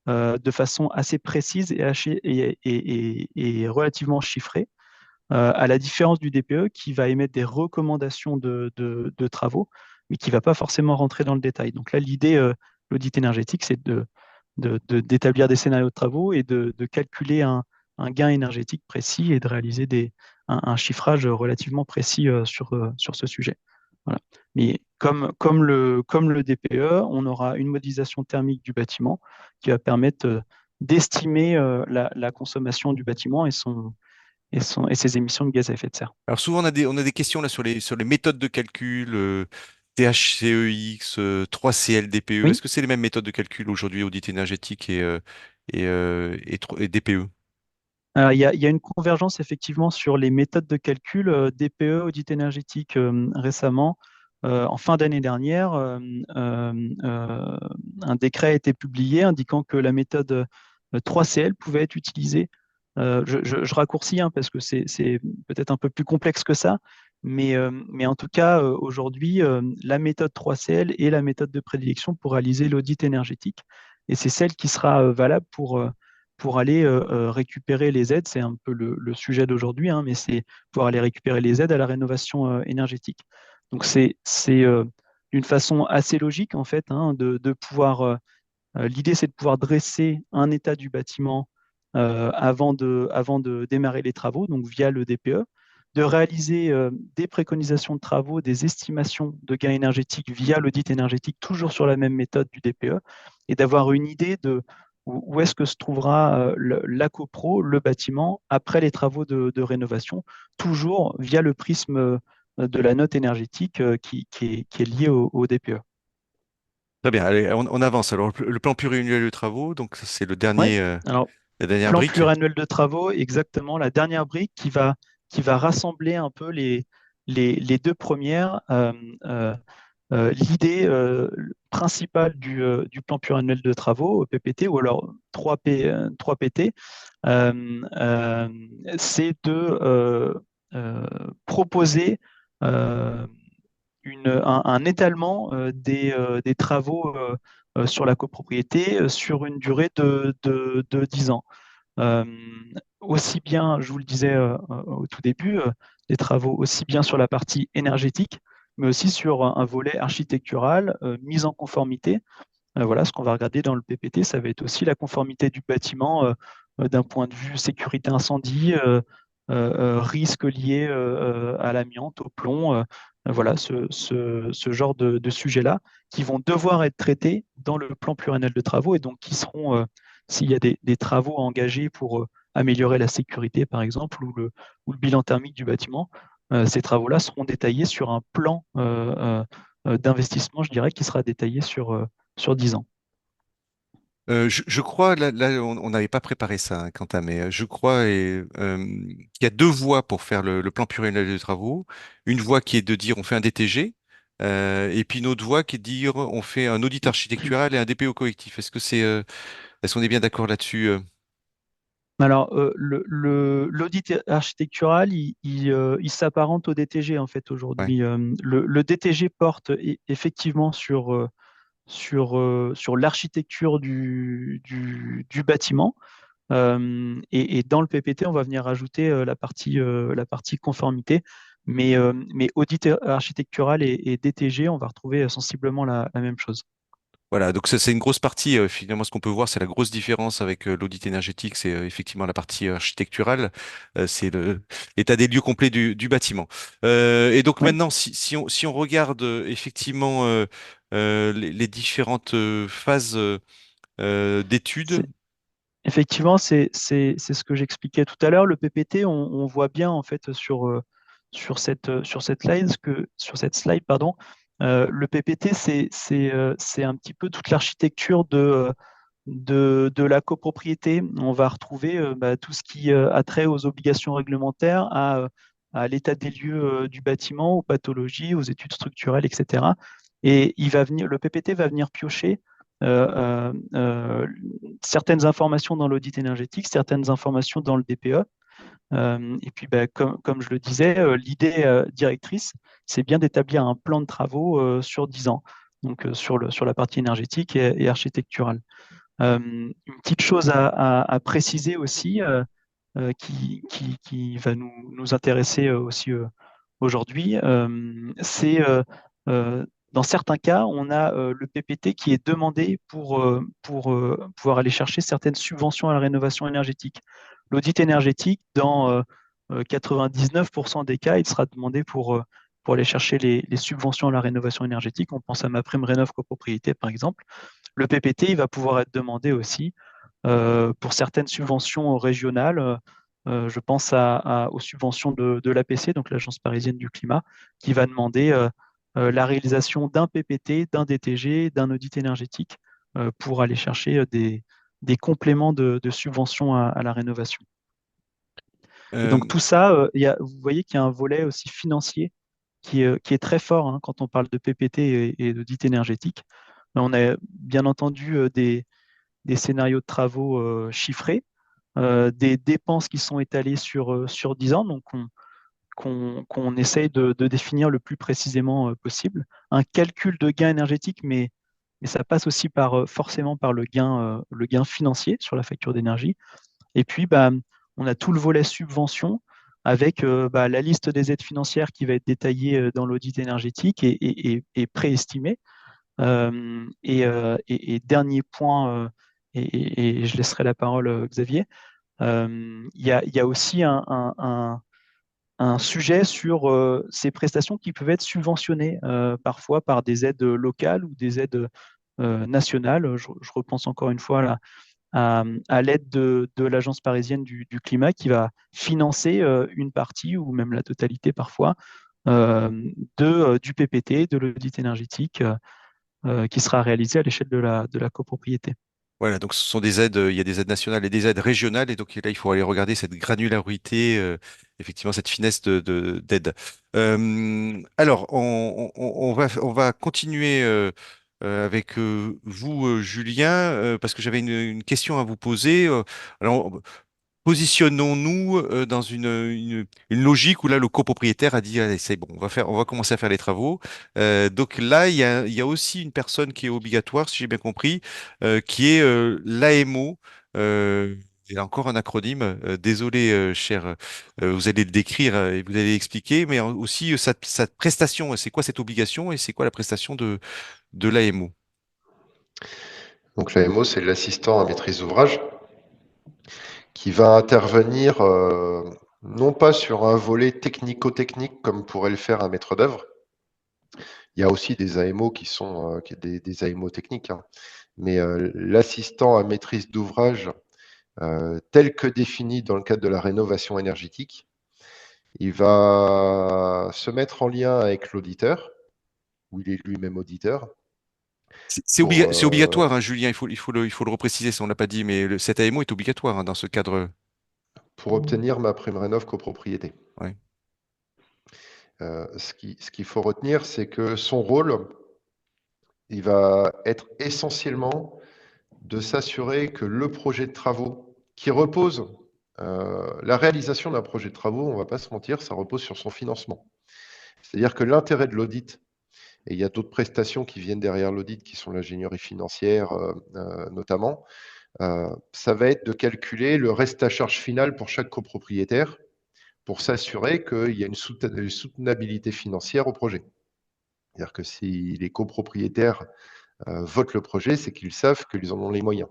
de façon assez précise et relativement chiffrée, à la différence du DPE qui va émettre des recommandations de travaux, mais qui ne va pas forcément rentrer dans le détail. Donc là, l'idée, l'audit énergétique, c'est d'établir des scénarios de travaux et de calculer un gain énergétique précis et de réaliser un chiffrage relativement précis sur ce sujet. Voilà. Mais comme le DPE, on aura une modélisation thermique du bâtiment qui va permettre d'estimer la consommation du bâtiment et ses émissions de gaz à effet de serre. alors souvent on a des questions là sur les méthodes de calcul, THCEX, 3CL, DPE. Oui, Est-ce que c'est les mêmes méthodes de calcul aujourd'hui, audit énergétique et DPE? alors, il y a une convergence effectivement sur les méthodes de calcul DPE, audit énergétique récemment. En fin d'année dernière, euh, un décret a été publié indiquant que la méthode 3CL pouvait être utilisée. Je raccourcis hein, parce que c'est peut-être un peu plus complexe que ça, Mais en tout cas, aujourd'hui, la méthode 3CL est la méthode de prédilection pour réaliser l'audit énergétique. Et c'est celle qui sera valable pour aller récupérer les aides. C'est un peu le sujet d'aujourd'hui, hein, mais c'est pour aller récupérer les aides à la rénovation énergétique. Donc c'est d'une façon assez logique, en fait, hein, de pouvoir l'idée, c'est de pouvoir dresser un état du bâtiment avant de démarrer les travaux, donc via le DPE, de réaliser des préconisations de travaux, des estimations de gains énergétiques via l'audit énergétique, toujours sur la même méthode du DPE, et d'avoir une idée de où est-ce que se trouvera la copro, le bâtiment, après les travaux de rénovation, toujours via le prisme de la note énergétique qui est liée au DPE. Très bien, allez, on avance. Alors, le plan pluriannuel de travaux, donc ça, c'est Ouais. Alors, la dernière plan brique. pluriannuel de travaux, exactement, la dernière brique qui va rassembler un peu les deux premières. L'idée principale du plan pluriannuel de travaux, PPT, ou alors 3PT, euh, euh, c'est de euh, proposer euh, un étalement des travaux sur la copropriété sur une durée de 10 ans. Euh, Aussi bien, je vous le disais au tout début, des travaux aussi bien sur la partie énergétique, mais aussi sur un volet architectural, mise en conformité. Voilà, ce qu'on va regarder dans le PPT, ça va être aussi la conformité du bâtiment d'un point de vue sécurité incendie, risques liés à l'amiante, au plomb, voilà, ce genre de sujets-là qui vont devoir être traités dans le plan pluriannuel de travaux et donc qui seront, s'il y a des travaux engagés pour améliorer la sécurité, par exemple, ou le bilan thermique du bâtiment, ces travaux-là seront détaillés sur un plan d'investissement, je dirais, qui sera détaillé sur 10 ans. Je crois, là, on n'avait pas préparé ça, hein, Quentin, mais je crois qu'il y a deux voies pour faire le plan pluriannuel de travaux. Une voie qui est de dire on fait un DTG, et puis une autre voie qui est de dire on fait un audit architectural et un DPO collectif. Est-ce qu'on est bien d'accord là-dessus? Alors, l'audit architectural, il s'apparente au DTG en fait Ouais. aujourd'hui. Le DTG porte effectivement sur l'architecture du bâtiment. Et dans le PPT, on va venir ajouter la partie conformité. Mais audit architectural et DTG, on va retrouver sensiblement la même chose. Voilà, donc ça, c'est une grosse partie. Finalement, ce qu'on peut voir, c'est la grosse différence avec l'audit énergétique, c'est effectivement la partie architecturale, c'est l'état des lieux complet du bâtiment. Et donc Oui, maintenant, si on regarde effectivement les différentes phases d'études, effectivement, c'est ce que j'expliquais tout à l'heure. Le PPT, on voit bien en fait sur cette slide, sur cette slide, pardon, le PPT, c'est un petit peu toute l'architecture de la copropriété. On va retrouver tout ce qui a trait aux obligations réglementaires, à l'état des lieux du bâtiment, aux pathologies, aux études structurelles, etc. Et le PPT va venir piocher certaines informations dans l'audit énergétique, certaines informations dans le DPE. Et puis, comme je le disais, l'idée directrice, c'est bien d'établir un plan de travaux sur 10 ans, donc sur la partie énergétique et architecturale. Une petite chose à préciser aussi, qui va nous intéresser aussi aujourd'hui, c'est dans certains cas, on a le PPT qui est demandé pour pouvoir aller chercher certaines subventions à la rénovation énergétique. L'audit énergétique, dans 99% des cas, il sera demandé pour aller chercher les subventions à la rénovation énergétique. On pense à ma prime rénov copropriété, par exemple. Le PPT, il va pouvoir être demandé aussi pour certaines subventions régionales. Je pense aux subventions de l'APC, donc l'Agence parisienne du climat, qui va demander la réalisation d'un PPT, d'un DTG, d'un audit énergétique pour aller chercher des compléments de subventions à la rénovation. Et donc euh, tout ça, vous voyez qu'il y a un volet aussi financier qui est très fort hein, quand on parle de PPT et d'audit énergétique. On a bien entendu des scénarios de travaux chiffrés, des dépenses qui sont étalées sur 10 ans, donc qu'on essaye de définir le plus précisément possible. Un calcul de gain énergétique, mais ça passe aussi forcément par le gain financier sur la facture d'énergie. Et puis, bah, on a tout le volet subvention avec bah, la liste des aides financières qui va être détaillée dans l'audit énergétique et préestimée. Et dernier point, et je laisserai la parole Xavier, il y a aussi un sujet sur ces prestations qui peuvent être subventionnées parfois par des aides locales ou des aides nationales. Je repense encore une fois là, à l'aide de l'Agence parisienne du climat qui va financer une partie ou même la totalité parfois du PPT, de l'audit énergétique qui sera réalisé à l'échelle de la copropriété. Voilà, donc ce sont des aides, il y a des aides nationales et des aides régionales, et donc là, il faut aller regarder cette granularité, effectivement, cette finesse d'aide. Alors, on va continuer avec vous, Julien, parce que j'avais une question à vous poser. Alors, positionnons-nous dans une logique où là le copropriétaire a dit allez c'est bon on va commencer à faire les travaux. Donc là il y a aussi une personne qui est obligatoire si j'ai bien compris qui est l'AMO. Il y a encore un acronyme, désolé cher, vous allez le décrire et vous allez expliquer, mais aussi sa prestation, c'est quoi cette obligation et c'est quoi la prestation de l'AMO? Donc l'AMO, c'est l'assistant à maîtrise d'ouvrage qui va intervenir non pas sur un volet technico-technique comme pourrait le faire un maître d'œuvre. Il y a aussi des AMO qui sont des AMO techniques, hein. Mais l'assistant à maîtrise d'ouvrage tel que défini dans le cadre de la rénovation énergétique, il va se mettre en lien avec l'auditeur, où il est lui-même auditeur, pour, C'est obligatoire, hein, Julien, il faut le repréciser si on l'a pas dit, mais cet AMO est obligatoire hein, dans ce cadre. pour obtenir ma prime rénov copropriété. Ouais. Ce qu'il faut retenir, c'est que son rôle, il va être essentiellement de s'assurer que le projet de travaux qui repose, la réalisation d'un projet de travaux, on ne va pas se mentir, ça repose sur son financement. C'est-à-dire que l'intérêt de l'audit, et il y a d'autres prestations qui viennent derrière l'audit, qui sont l'ingénierie financière notamment, ça va être de calculer le reste à charge final pour chaque copropriétaire pour s'assurer qu'il y a une soutenabilité financière au projet. C'est-à-dire que si les copropriétaires votent le projet, c'est qu'ils savent qu'ils en ont les moyens.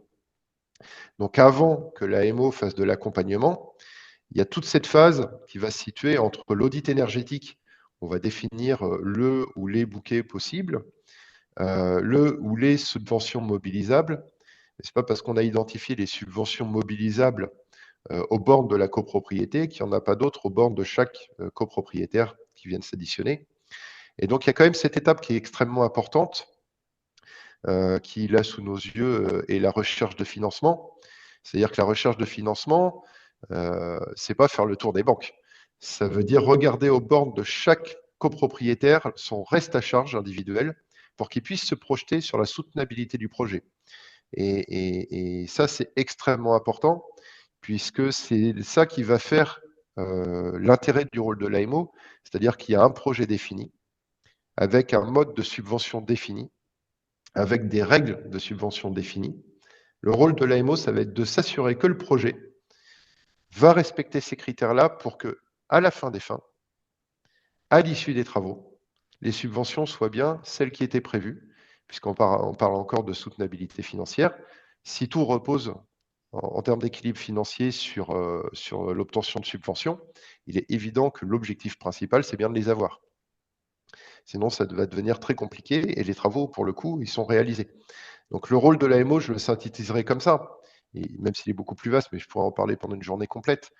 Donc avant que l'AMO fasse de l'accompagnement, il y a toute cette phase qui va se situer entre l'audit énergétique, on va définir le ou les bouquets possibles, le ou les subventions mobilisables. Ce n'est pas parce qu'on a identifié les subventions mobilisables aux bornes de la copropriété qu'il n'y en a pas d'autres aux bornes de chaque copropriétaire qui viennent s'additionner. Et donc, il y a quand même cette étape qui est extrêmement importante, qui, là, sous nos yeux, est la recherche de financement. C'est-à-dire que la recherche de financement, c'est pas faire le tour des banques. Ça veut dire regarder aux bornes de chaque copropriétaire son reste à charge individuel pour qu'il puisse se projeter sur la soutenabilité du projet. Et ça, c'est extrêmement important, puisque c'est ça qui va faire l'intérêt du rôle de l'AMO, c'est-à-dire qu'il y a un projet défini, avec un mode de subvention défini, avec des règles de subvention définies. Le rôle de l'AMO, ça va être de s'assurer que le projet va respecter ces critères-là pour que, à la fin des fins, à l'issue des travaux, les subventions soient bien celles qui étaient prévues, puisqu'on parle encore de soutenabilité financière. Si tout repose en termes d'équilibre financier sur l'obtention de subventions, il est évident que l'objectif principal, c'est bien de les avoir. Sinon, ça va devenir très compliqué et les travaux, pour le coup, ils sont réalisés. Donc le rôle de l'AMO, je le synthétiserai comme ça, et même s'il est beaucoup plus vaste, mais je pourrais en parler pendant une journée complète,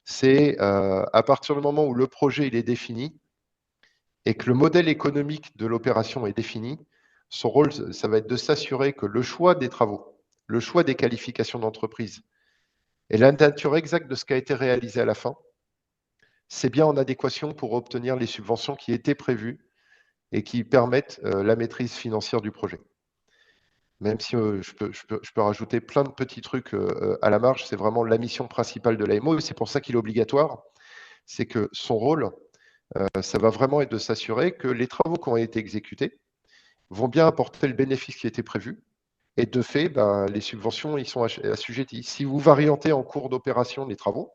c'est à partir du moment où le projet il est défini et que le modèle économique de l'opération est défini, son rôle, ça va être de s'assurer que le choix des travaux, le choix des qualifications d'entreprise et la nature exacte de ce qui a été réalisé à la fin, c'est bien en adéquation pour obtenir les subventions qui étaient prévues et qui permettent la maîtrise financière du projet. Même si je peux rajouter plein de petits trucs à la marge, c'est vraiment la mission principale de l'AMO et c'est pour ça qu'il est obligatoire. C'est que son rôle, ça va vraiment être de s'assurer que les travaux qui ont été exécutés vont bien apporter le bénéfice qui était prévu. Et de fait, ben, les subventions y sont assujetties. Si vous variantez en cours d'opération les travaux,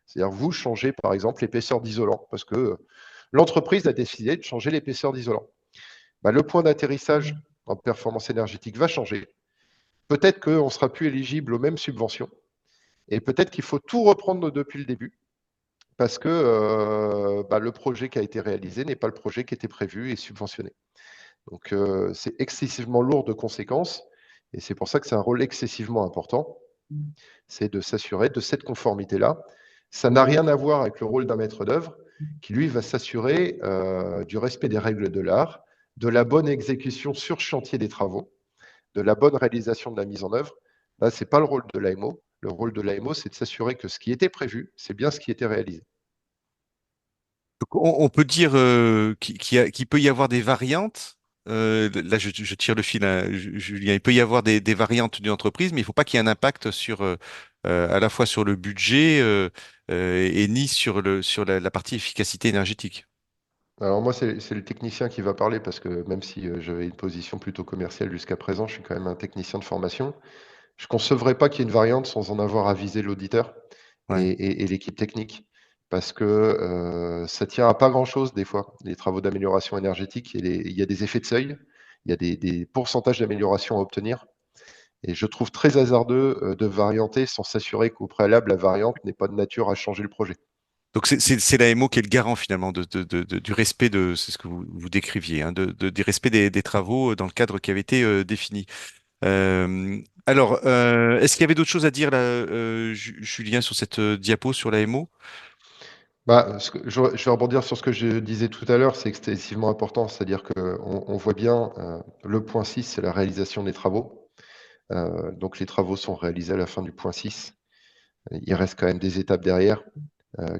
c'est-à-dire vous changez par exemple l'épaisseur d'isolant, parce que l'entreprise a décidé de changer l'épaisseur d'isolant. Ben, le point d'atterrissage en performance énergétique va changer. Peut-être qu'on ne sera plus éligible aux mêmes subventions. Et peut-être qu'il faut tout reprendre depuis le début, parce que ben, le projet qui a été réalisé n'est pas le projet qui était prévu et subventionné. Donc, c'est excessivement lourd de conséquences, et c'est pour ça que c'est un rôle excessivement important, c'est de s'assurer de cette conformité-là. Ça n'a rien à voir avec le rôle d'un maître d'œuvre, qui lui va s'assurer du respect des règles de l'art, de la bonne exécution sur chantier des travaux, de la bonne réalisation de la mise en œuvre. Là, ce n'est pas le rôle de l'AMO. Le rôle de l'AMO, c'est de s'assurer que ce qui était prévu, c'est bien ce qui était réalisé. Donc, on peut dire qu'il peut y avoir des variantes. Là, je tire le fil, hein, Julien. Il peut y avoir des variantes d'une entreprise, mais il ne faut pas qu'il y ait un impact sur, à la fois sur le budget et ni sur sur la partie efficacité énergétique. Alors moi, c'est le technicien qui va parler parce que même si j'avais une position plutôt commerciale jusqu'à présent, je suis quand même un technicien de formation. Je ne concevrais pas qu'il y ait une variante sans en avoir avisé l'auditeur Ouais. et l'équipe technique. Parce que ça tient à pas grand-chose des fois, les travaux d'amélioration énergétique. Il y a des effets de seuil, il y a des pourcentages d'amélioration à obtenir. Et je trouve très hasardeux de varianter sans s'assurer qu'au préalable, la variante n'est pas de nature à changer le projet. Donc c'est l'AMO qui est le garant finalement du respect de, c'est ce que vous décriviez, hein, du respect des travaux dans le cadre qui avait été défini. Est-ce qu'il y avait d'autres choses à dire là, Julien, sur cette diapo sur l'AMO? Bah, je vais rebondir sur ce que je disais tout à l'heure, c'est excessivement important, c'est-à-dire qu'on voit bien le point 6, c'est la réalisation des travaux. Donc les travaux sont réalisés à la fin du point 6. Il reste quand même des étapes derrière,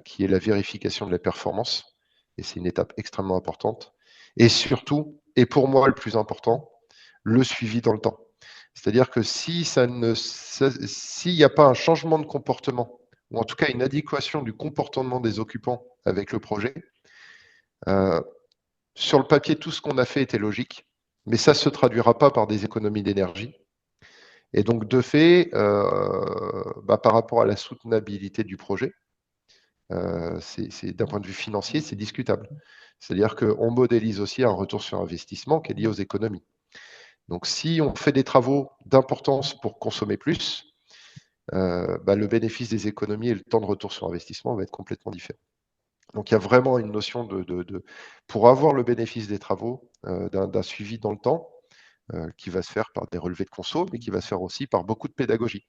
qui est la vérification de la performance, et c'est une étape extrêmement importante. Et surtout, et pour moi le plus important, le suivi dans le temps. C'est-à-dire que si s'il n'y a pas un changement de comportement, ou en tout cas une adéquation du comportement des occupants avec le projet, euh, sur le papier, tout ce qu'on a fait était logique, mais ça ne se traduira pas par des économies d'énergie. Et donc, de fait, par rapport à la soutenabilité du projet, d'un point de vue financier, c'est discutable. C'est-à-dire qu'on modélise aussi un retour sur investissement qui est lié aux économies. Donc, si on fait des travaux d'importance pour consommer plus, le bénéfice des économies et le temps de retour sur investissement va être complètement différent. Donc, il y a vraiment une notion pour avoir le bénéfice des travaux, d'un suivi dans le temps, qui va se faire par des relevés de conso, mais qui va se faire aussi par beaucoup de pédagogie.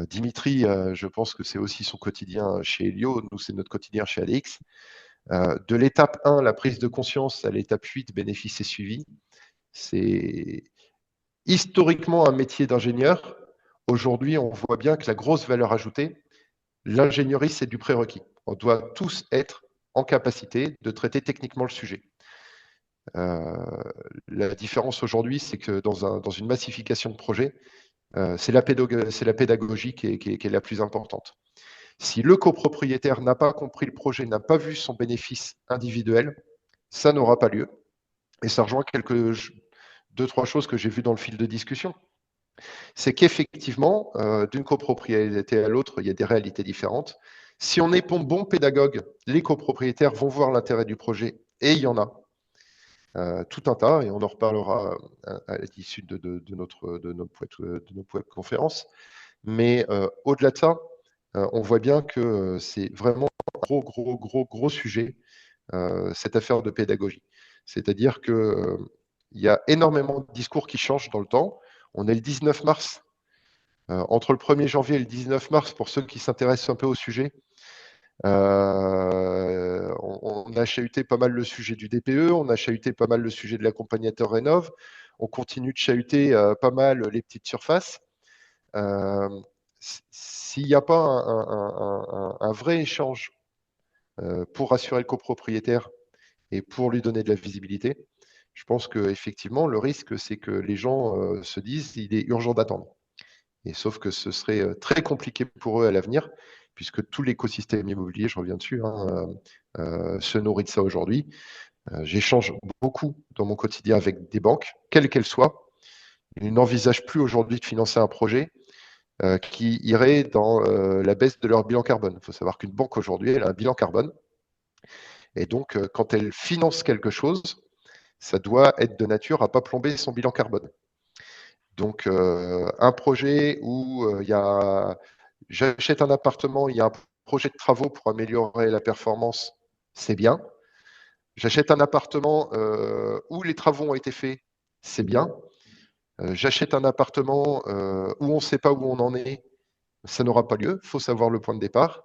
Dimitri, je pense que c'est aussi son quotidien chez Helio, nous c'est notre quotidien chez ADX. De l'étape 1, la prise de conscience, à l'étape 8, bénéfice et suivi, c'est historiquement un métier d'ingénieur. Aujourd'hui, on voit bien que la grosse valeur ajoutée, l'ingénierie, c'est du prérequis. On doit tous être en capacité de traiter techniquement le sujet. La différence aujourd'hui, c'est que dans une massification de projet, c'est la pédagogie qui est la plus importante. Si le copropriétaire n'a pas compris le projet, n'a pas vu son bénéfice individuel, ça n'aura pas lieu. Et ça rejoint deux, trois choses que j'ai vues dans le fil de discussion. C'est qu'effectivement, d'une copropriété à l'autre, il y a des réalités différentes. Si on est bon pédagogue, les copropriétaires vont voir l'intérêt du projet, et il y en a tout un tas, et on en reparlera à l'issue de notre webconférence. Mais au-delà de ça, on voit bien que c'est vraiment un gros sujet, cette affaire de pédagogie. C'est-à-dire qu'il y a énormément de discours qui changent dans le temps. On est le 19 mars. Entre le 1er janvier et le 19 mars, pour ceux qui s'intéressent un peu au sujet, on a chahuté pas mal le sujet du DPE, on a chahuté pas mal le sujet de l'accompagnateur Rénov, on continue de chahuter pas mal les petites surfaces. S'il n'y a pas un vrai échange pour rassurer le copropriétaire et pour lui donner de la visibilité, je pense qu'effectivement, le risque, c'est que les gens se disent il est urgent d'attendre. Et sauf que ce serait très compliqué pour eux à l'avenir. puisque tout l'écosystème immobilier, je reviens dessus, hein, se nourrit de ça aujourd'hui. J'échange beaucoup dans mon quotidien avec des banques, quelles qu'elles soient. Ils n'envisagent plus aujourd'hui de financer un projet qui irait dans la baisse de leur bilan carbone. Il faut savoir qu'une banque aujourd'hui, elle a un bilan carbone. Et donc, quand elle finance quelque chose, ça doit être de nature à ne pas plomber son bilan carbone. Donc, un projet où j'achète un appartement, il y a un projet de travaux pour améliorer la performance, c'est bien. J'achète un appartement où les travaux ont été faits, c'est bien. J'achète un appartement où on ne sait pas où on en est, ça n'aura pas lieu. Il faut savoir le point de départ.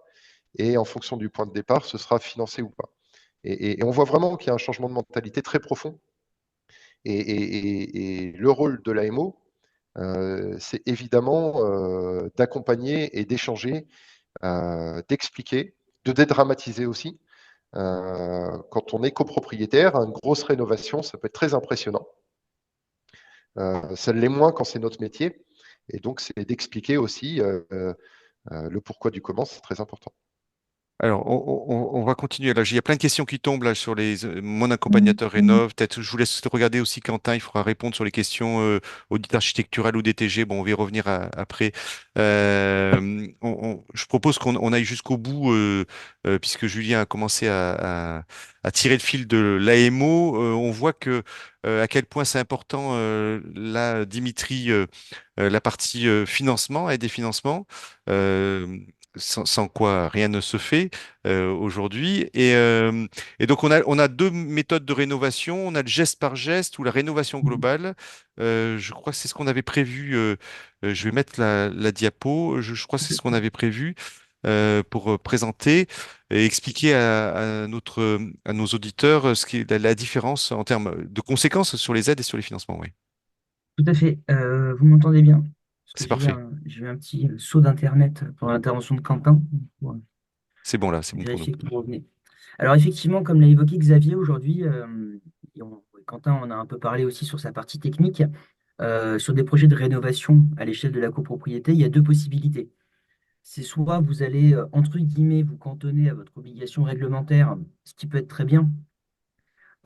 Et en fonction du point de départ, ce sera financé ou pas. Et on voit vraiment qu'il y a un changement de mentalité très profond. Et le rôle de l'AMO, c'est évidemment d'accompagner et d'échanger, d'expliquer, de dédramatiser aussi. Quand on est copropriétaire, une grosse rénovation, ça peut être très impressionnant. Ça l'est moins quand c'est notre métier. Et donc, c'est d'expliquer aussi le pourquoi du comment, c'est très important. Alors, on va continuer. Là, il y a plein de questions qui tombent là sur mon accompagnateur rénov. Peut-être je vous laisse regarder aussi Quentin. Il faudra répondre sur les questions audit architectural ou DTG. Bon, on va y revenir après. Je propose qu'on aille jusqu'au bout puisque Julien a commencé à tirer le fil de l'AMO. On voit que à quel point c'est important là, Dimitri, la partie financement et des financements. Euh, sans quoi rien ne se fait aujourd'hui. Et donc, on a deux méthodes de rénovation. On a le geste par geste ou la rénovation globale. Je crois que c'est ce qu'on avait prévu. Je vais mettre la diapo. Je crois que c'est ce qu'on avait prévu pour présenter et expliquer à nos auditeurs ce qui est la différence en termes de conséquences sur les aides et sur les financements. Oui, Tout à fait. Vous m'entendez bien? Parce que c'est parfait. j'ai eu un petit saut d'Internet pendant l'intervention de Quentin. Pour C'est bon là, c'est bon pour nous. vérifier que tout revenait. Alors effectivement, comme l'a évoqué Xavier aujourd'hui, Quentin en a un peu parlé aussi sur sa partie technique, sur des projets de rénovation à l'échelle de la copropriété, il y a deux possibilités. C'est soit vous allez, entre guillemets, vous cantonner à votre obligation réglementaire, ce qui peut être très bien,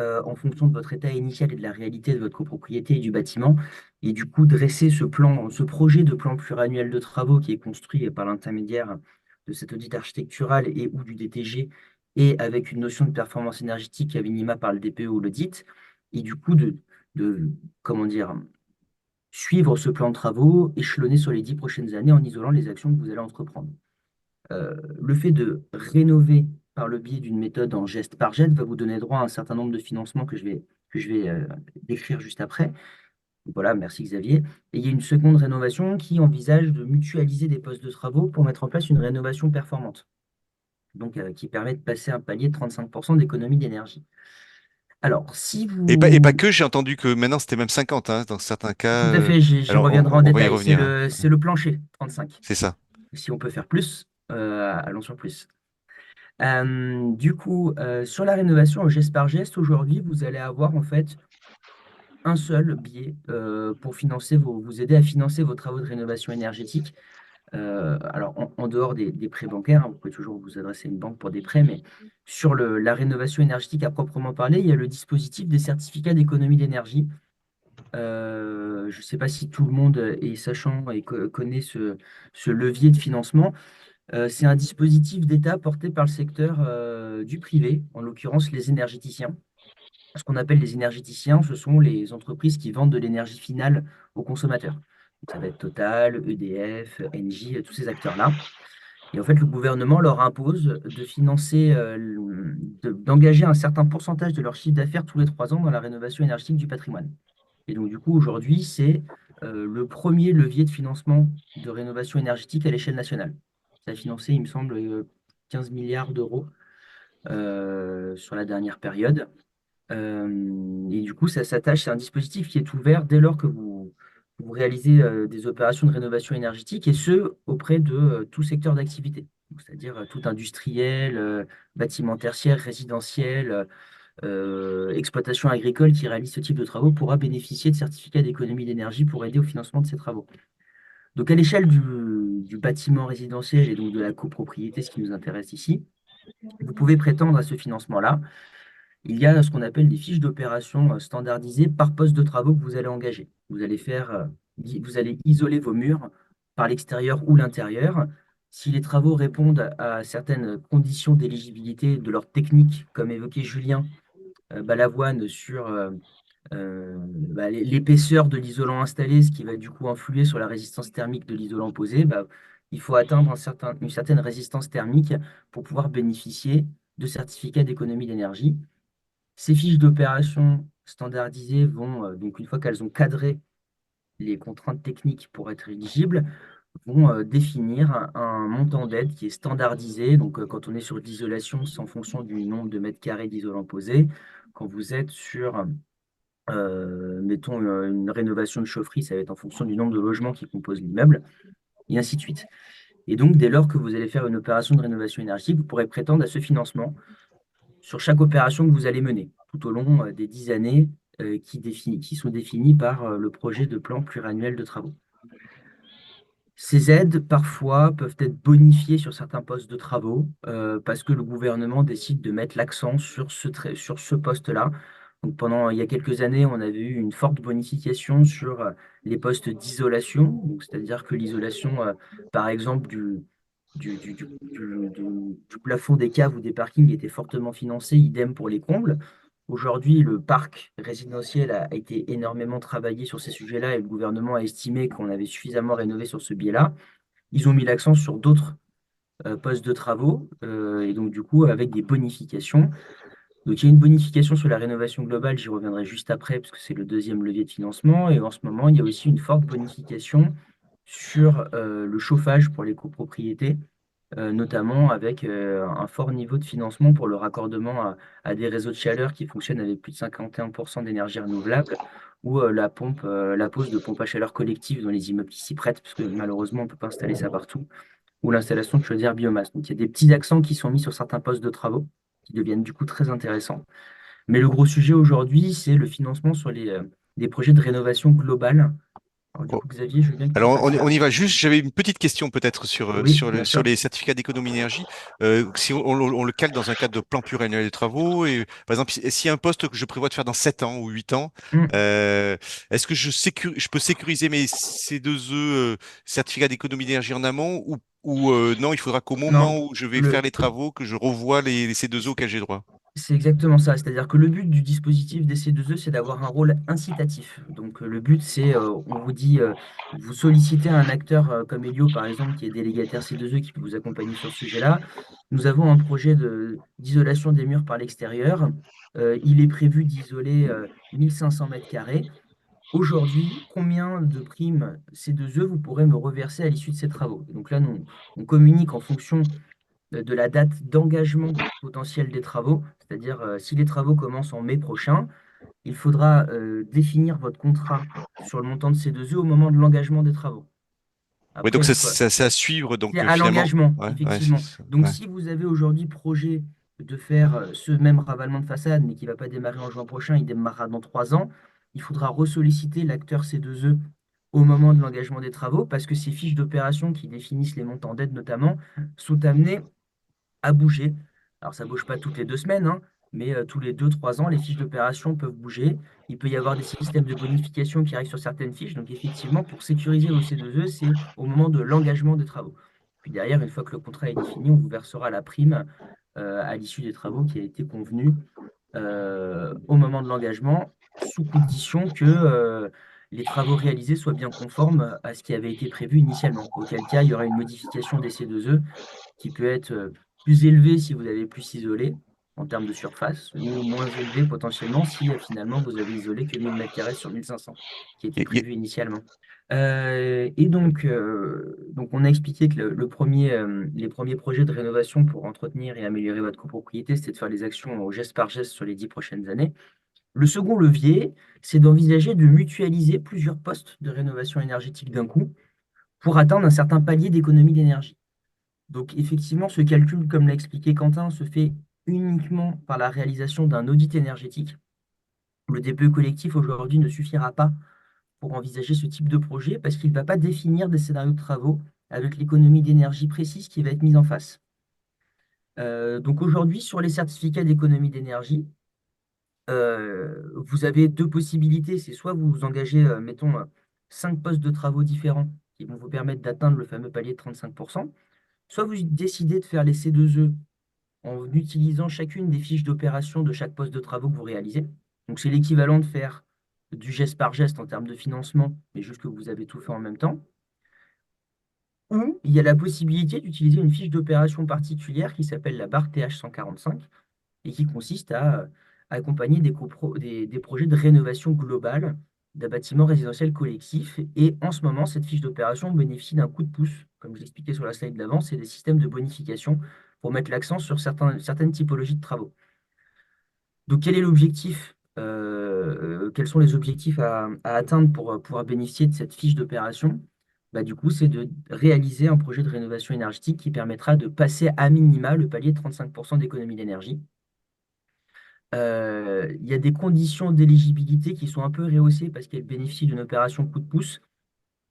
en fonction de votre état initial et de la réalité de votre copropriété et du bâtiment, et du coup dresser ce projet de plan pluriannuel de travaux qui est construit par l'intermédiaire de cet audit architectural et ou du DTG, et avec une notion de performance énergétique à minima par le DPE ou l'audit, et du coup de comment dire, suivre ce plan de travaux échelonné sur les 10 prochaines années en isolant les actions que vous allez entreprendre. Le fait de rénover par le biais d'une méthode en geste par geste va vous donner droit à un certain nombre de financements que je vais décrire juste après. Voilà, merci Xavier. Et il y a une seconde rénovation qui envisage de mutualiser des postes de travaux pour mettre en place une rénovation performante, donc qui permet de passer un palier de 35% d'économie d'énergie. Alors, si Et pas vous... que, j'ai entendu que maintenant c'était même 50, hein, dans certains cas. Tout à fait, j'y Alors, reviendrai en on va y détail. revenir, hein. C'est le plancher, 35. C'est ça. Si on peut faire plus, allons sur plus. Du coup, sur la rénovation au geste par geste, aujourd'hui, vous allez avoir en fait un seul biais pour vous aider à financer vos travaux de rénovation énergétique. Alors, en dehors des prêts bancaires, hein, vous pouvez toujours vous adresser à une banque pour des prêts, mais sur la rénovation énergétique à proprement parler, il y a le dispositif des certificats d'économie d'énergie. Je ne sais pas si tout le monde est sachant et connaît ce levier de financement. C'est un dispositif d'État porté par le secteur du privé, en l'occurrence les énergéticiens. Ce qu'on appelle les énergéticiens, ce sont les entreprises qui vendent de l'énergie finale aux consommateurs. Donc, ça va être Total, EDF, Engie, tous ces acteurs-là. Et en fait, le gouvernement leur impose de financer, d'engager un certain pourcentage de leur chiffre d'affaires tous les 3 ans dans la rénovation énergétique du patrimoine. Et donc, du coup, aujourd'hui, c'est le premier levier de financement de rénovation énergétique à l'échelle nationale. Ça a financé, il me semble, 15 milliards d'euros sur la dernière période. Et du coup, ça s'attache, c'est un dispositif qui est ouvert dès lors que vous réalisez des opérations de rénovation énergétique, et ce, auprès de tout secteur d'activité. Donc, c'est-à-dire tout industriel, bâtiment tertiaire, résidentiel, exploitation agricole qui réalise ce type de travaux pourra bénéficier de certificats d'économie d'énergie pour aider au financement de ces travaux. Donc, à l'échelle du bâtiment résidentiel et donc de la copropriété, ce qui nous intéresse ici, vous pouvez prétendre à ce financement-là. Il y a ce qu'on appelle des fiches d'opération standardisées par poste de travaux que vous allez engager. Vous allez isoler vos murs par l'extérieur ou l'intérieur. Si les travaux répondent à certaines conditions d'éligibilité de leur technique, comme évoqué Julien, Balavoine sur l'épaisseur de l'isolant installé, ce qui va du coup influer sur la résistance thermique de l'isolant posé, il faut atteindre une certaine résistance thermique pour pouvoir bénéficier de certificats d'économie d'énergie. Ces fiches d'opération standardisées vont, donc une fois qu'elles ont cadré les contraintes techniques pour être éligibles, vont définir un montant d'aide qui est standardisé. Donc, quand on est sur de l'isolation, c'est en fonction du nombre de mètres carrés d'isolant posé. Quand vous êtes sur, mettons, une rénovation de chaufferie, ça va être en fonction du nombre de logements qui composent l'immeuble, et ainsi de suite. Et donc, dès lors que vous allez faire une opération de rénovation énergétique, vous pourrez prétendre à ce financement sur chaque opération que vous allez mener tout au long des 10 années qui sont définies par le projet de plan pluriannuel de travaux. Ces aides, parfois, peuvent être bonifiées sur certains postes de travaux parce que le gouvernement décide de mettre l'accent sur ce poste-là. Donc, il y a quelques années, on avait eu une forte bonification sur les postes d'isolation. Donc, c'est-à-dire que l'isolation, par exemple, du plafond des caves ou des parkings était fortement financée, idem pour les combles. Aujourd'hui, le parc résidentiel a été énormément travaillé sur ces sujets-là et le gouvernement a estimé qu'on avait suffisamment rénové sur ce biais-là. Ils ont mis l'accent sur d'autres postes de travaux et donc du coup avec des bonifications. Donc il y a une bonification sur la rénovation globale, j'y reviendrai juste après parce que c'est le deuxième levier de financement. Et en ce moment, il y a aussi une forte bonification sur le chauffage pour les copropriétés notamment avec un fort niveau de financement pour le raccordement à des réseaux de chaleur qui fonctionnent avec plus de 51% d'énergie renouvelable, ou la pose de pompes à chaleur collectives dans les immeubles qui s'y prêtent, parce que malheureusement, on ne peut pas installer ça partout, ou l'installation de chaudières biomasse. Donc il y a des petits accents qui sont mis sur certains postes de travaux, qui deviennent du coup très intéressants. Mais le gros sujet aujourd'hui, c'est le financement sur des projets de rénovation globale. Alors du coup, Xavier, je veux bien que tu Alors, passes on là. y va juste. J'avais une petite question peut-être Oui, bien sur sûr. les certificats d'économie d'énergie. Si on le cale dans un cadre de plan pluriannuel de travaux, et par exemple, s'il y a un poste que je prévois de faire dans 7 ans ou 8 ans, Hum. est-ce que je peux sécuriser mes C2E certificats d'économie d'énergie en amont ou non, il faudra qu'au Non, moment où je vais faire le, les travaux, que je revoie les C2E auxquels j'ai droit? c'est exactement ça. C'est-à-dire que le but du dispositif des C2E, c'est d'avoir un rôle incitatif. Donc, le but, c'est, on vous dit, vous sollicitez un acteur comme Elio, par exemple, qui est délégataire C2E, qui peut vous accompagner sur ce sujet-là. Nous avons un projet d'isolation des murs par l'extérieur. Il est prévu d'isoler 1500 mètres carrés. Aujourd'hui, combien de primes C2E vous pourrez me reverser à l'issue de ces travaux? Et donc là, on communique en fonction de la date d'engagement potentiel des travaux, c'est-à-dire si les travaux commencent en mai prochain, il faudra définir votre contrat sur le montant de ces 2 E au moment de l'engagement des travaux. Oui, Après, donc une fois, c'est à suivre. c'est Donc à finalement, l'engagement, ouais, c'est effectivement. ça, Donc, ouais. si vous avez aujourd'hui projet de faire ce même ravalement de façade, mais qui ne va pas démarrer en juin prochain, il démarrera dans 3 ans, il faudra ressolliciter l'acteur C2E au moment de l'engagement des travaux, parce que ces fiches d'opération qui définissent les montants d'aide notamment sont amenées à bouger. Alors, ça ne bouge pas toutes les 2 semaines, hein, mais tous les 2, 3 ans, les fiches d'opération peuvent bouger. Il peut y avoir des systèmes de bonification qui arrivent sur certaines fiches. Donc, effectivement, pour sécuriser vos C2E, c'est au moment de l'engagement des travaux. Puis derrière, une fois que le contrat est défini, on vous versera la prime à l'issue des travaux qui a été convenue au moment de l'engagement, sous condition que les travaux réalisés soient bien conformes à ce qui avait été prévu initialement. Auquel cas, il y aura une modification des C2E qui peut être plus élevé si vous avez plus isolé en termes de surface, ou moins élevé potentiellement si finalement vous avez isolé que 1000 mètres carrés sur 1500, qui était Et- prévu initialement. Et donc, on a expliqué que les premiers projets de rénovation pour entretenir et améliorer votre copropriété, c'était de faire les actions au geste par geste sur les 10 prochaines années. Le second levier, c'est d'envisager de mutualiser plusieurs postes de rénovation énergétique d'un coup pour atteindre un certain palier d'économie d'énergie. Donc effectivement, ce calcul, comme l'a expliqué Quentin, se fait uniquement par la réalisation d'un audit énergétique. Le DPE collectif aujourd'hui ne suffira pas pour envisager ce type de projet parce qu'il ne va pas définir des scénarios de travaux avec l'économie d'énergie précise qui va être mise en face. Donc aujourd'hui, sur les certificats d'économie d'énergie, vous avez deux possibilités. C'est soit vous vous engagez, mettons, 5 postes de travaux différents qui vont vous permettre d'atteindre le fameux palier de 35%, soit vous décidez de faire les C2E en utilisant chacune des fiches d'opération de chaque poste de travaux que vous réalisez. Donc c'est l'équivalent de faire du geste par geste en termes de financement, mais juste que vous avez tout fait en même temps. Ou il y a la possibilité d'utiliser une fiche d'opération particulière qui s'appelle la barre TH145 et qui consiste à accompagner des projets de rénovation globale d'un bâtiment résidentiel collectif. Et en ce moment, cette fiche d'opération bénéficie d'un coup de pouce. Comme je l'expliquais sur la slide d'avant, c'est des systèmes de bonification pour mettre l'accent sur certaines typologies de travaux. Donc, quel est l'objectif? Quels sont les objectifs à atteindre pour pouvoir bénéficier de cette fiche d'opération? Bah, du coup, c'est de réaliser un projet de rénovation énergétique qui permettra de passer à minima le palier de 35% d'économie d'énergie. Il y a des conditions d'éligibilité qui sont un peu rehaussées parce qu'elles bénéficient d'une opération coup de pouce.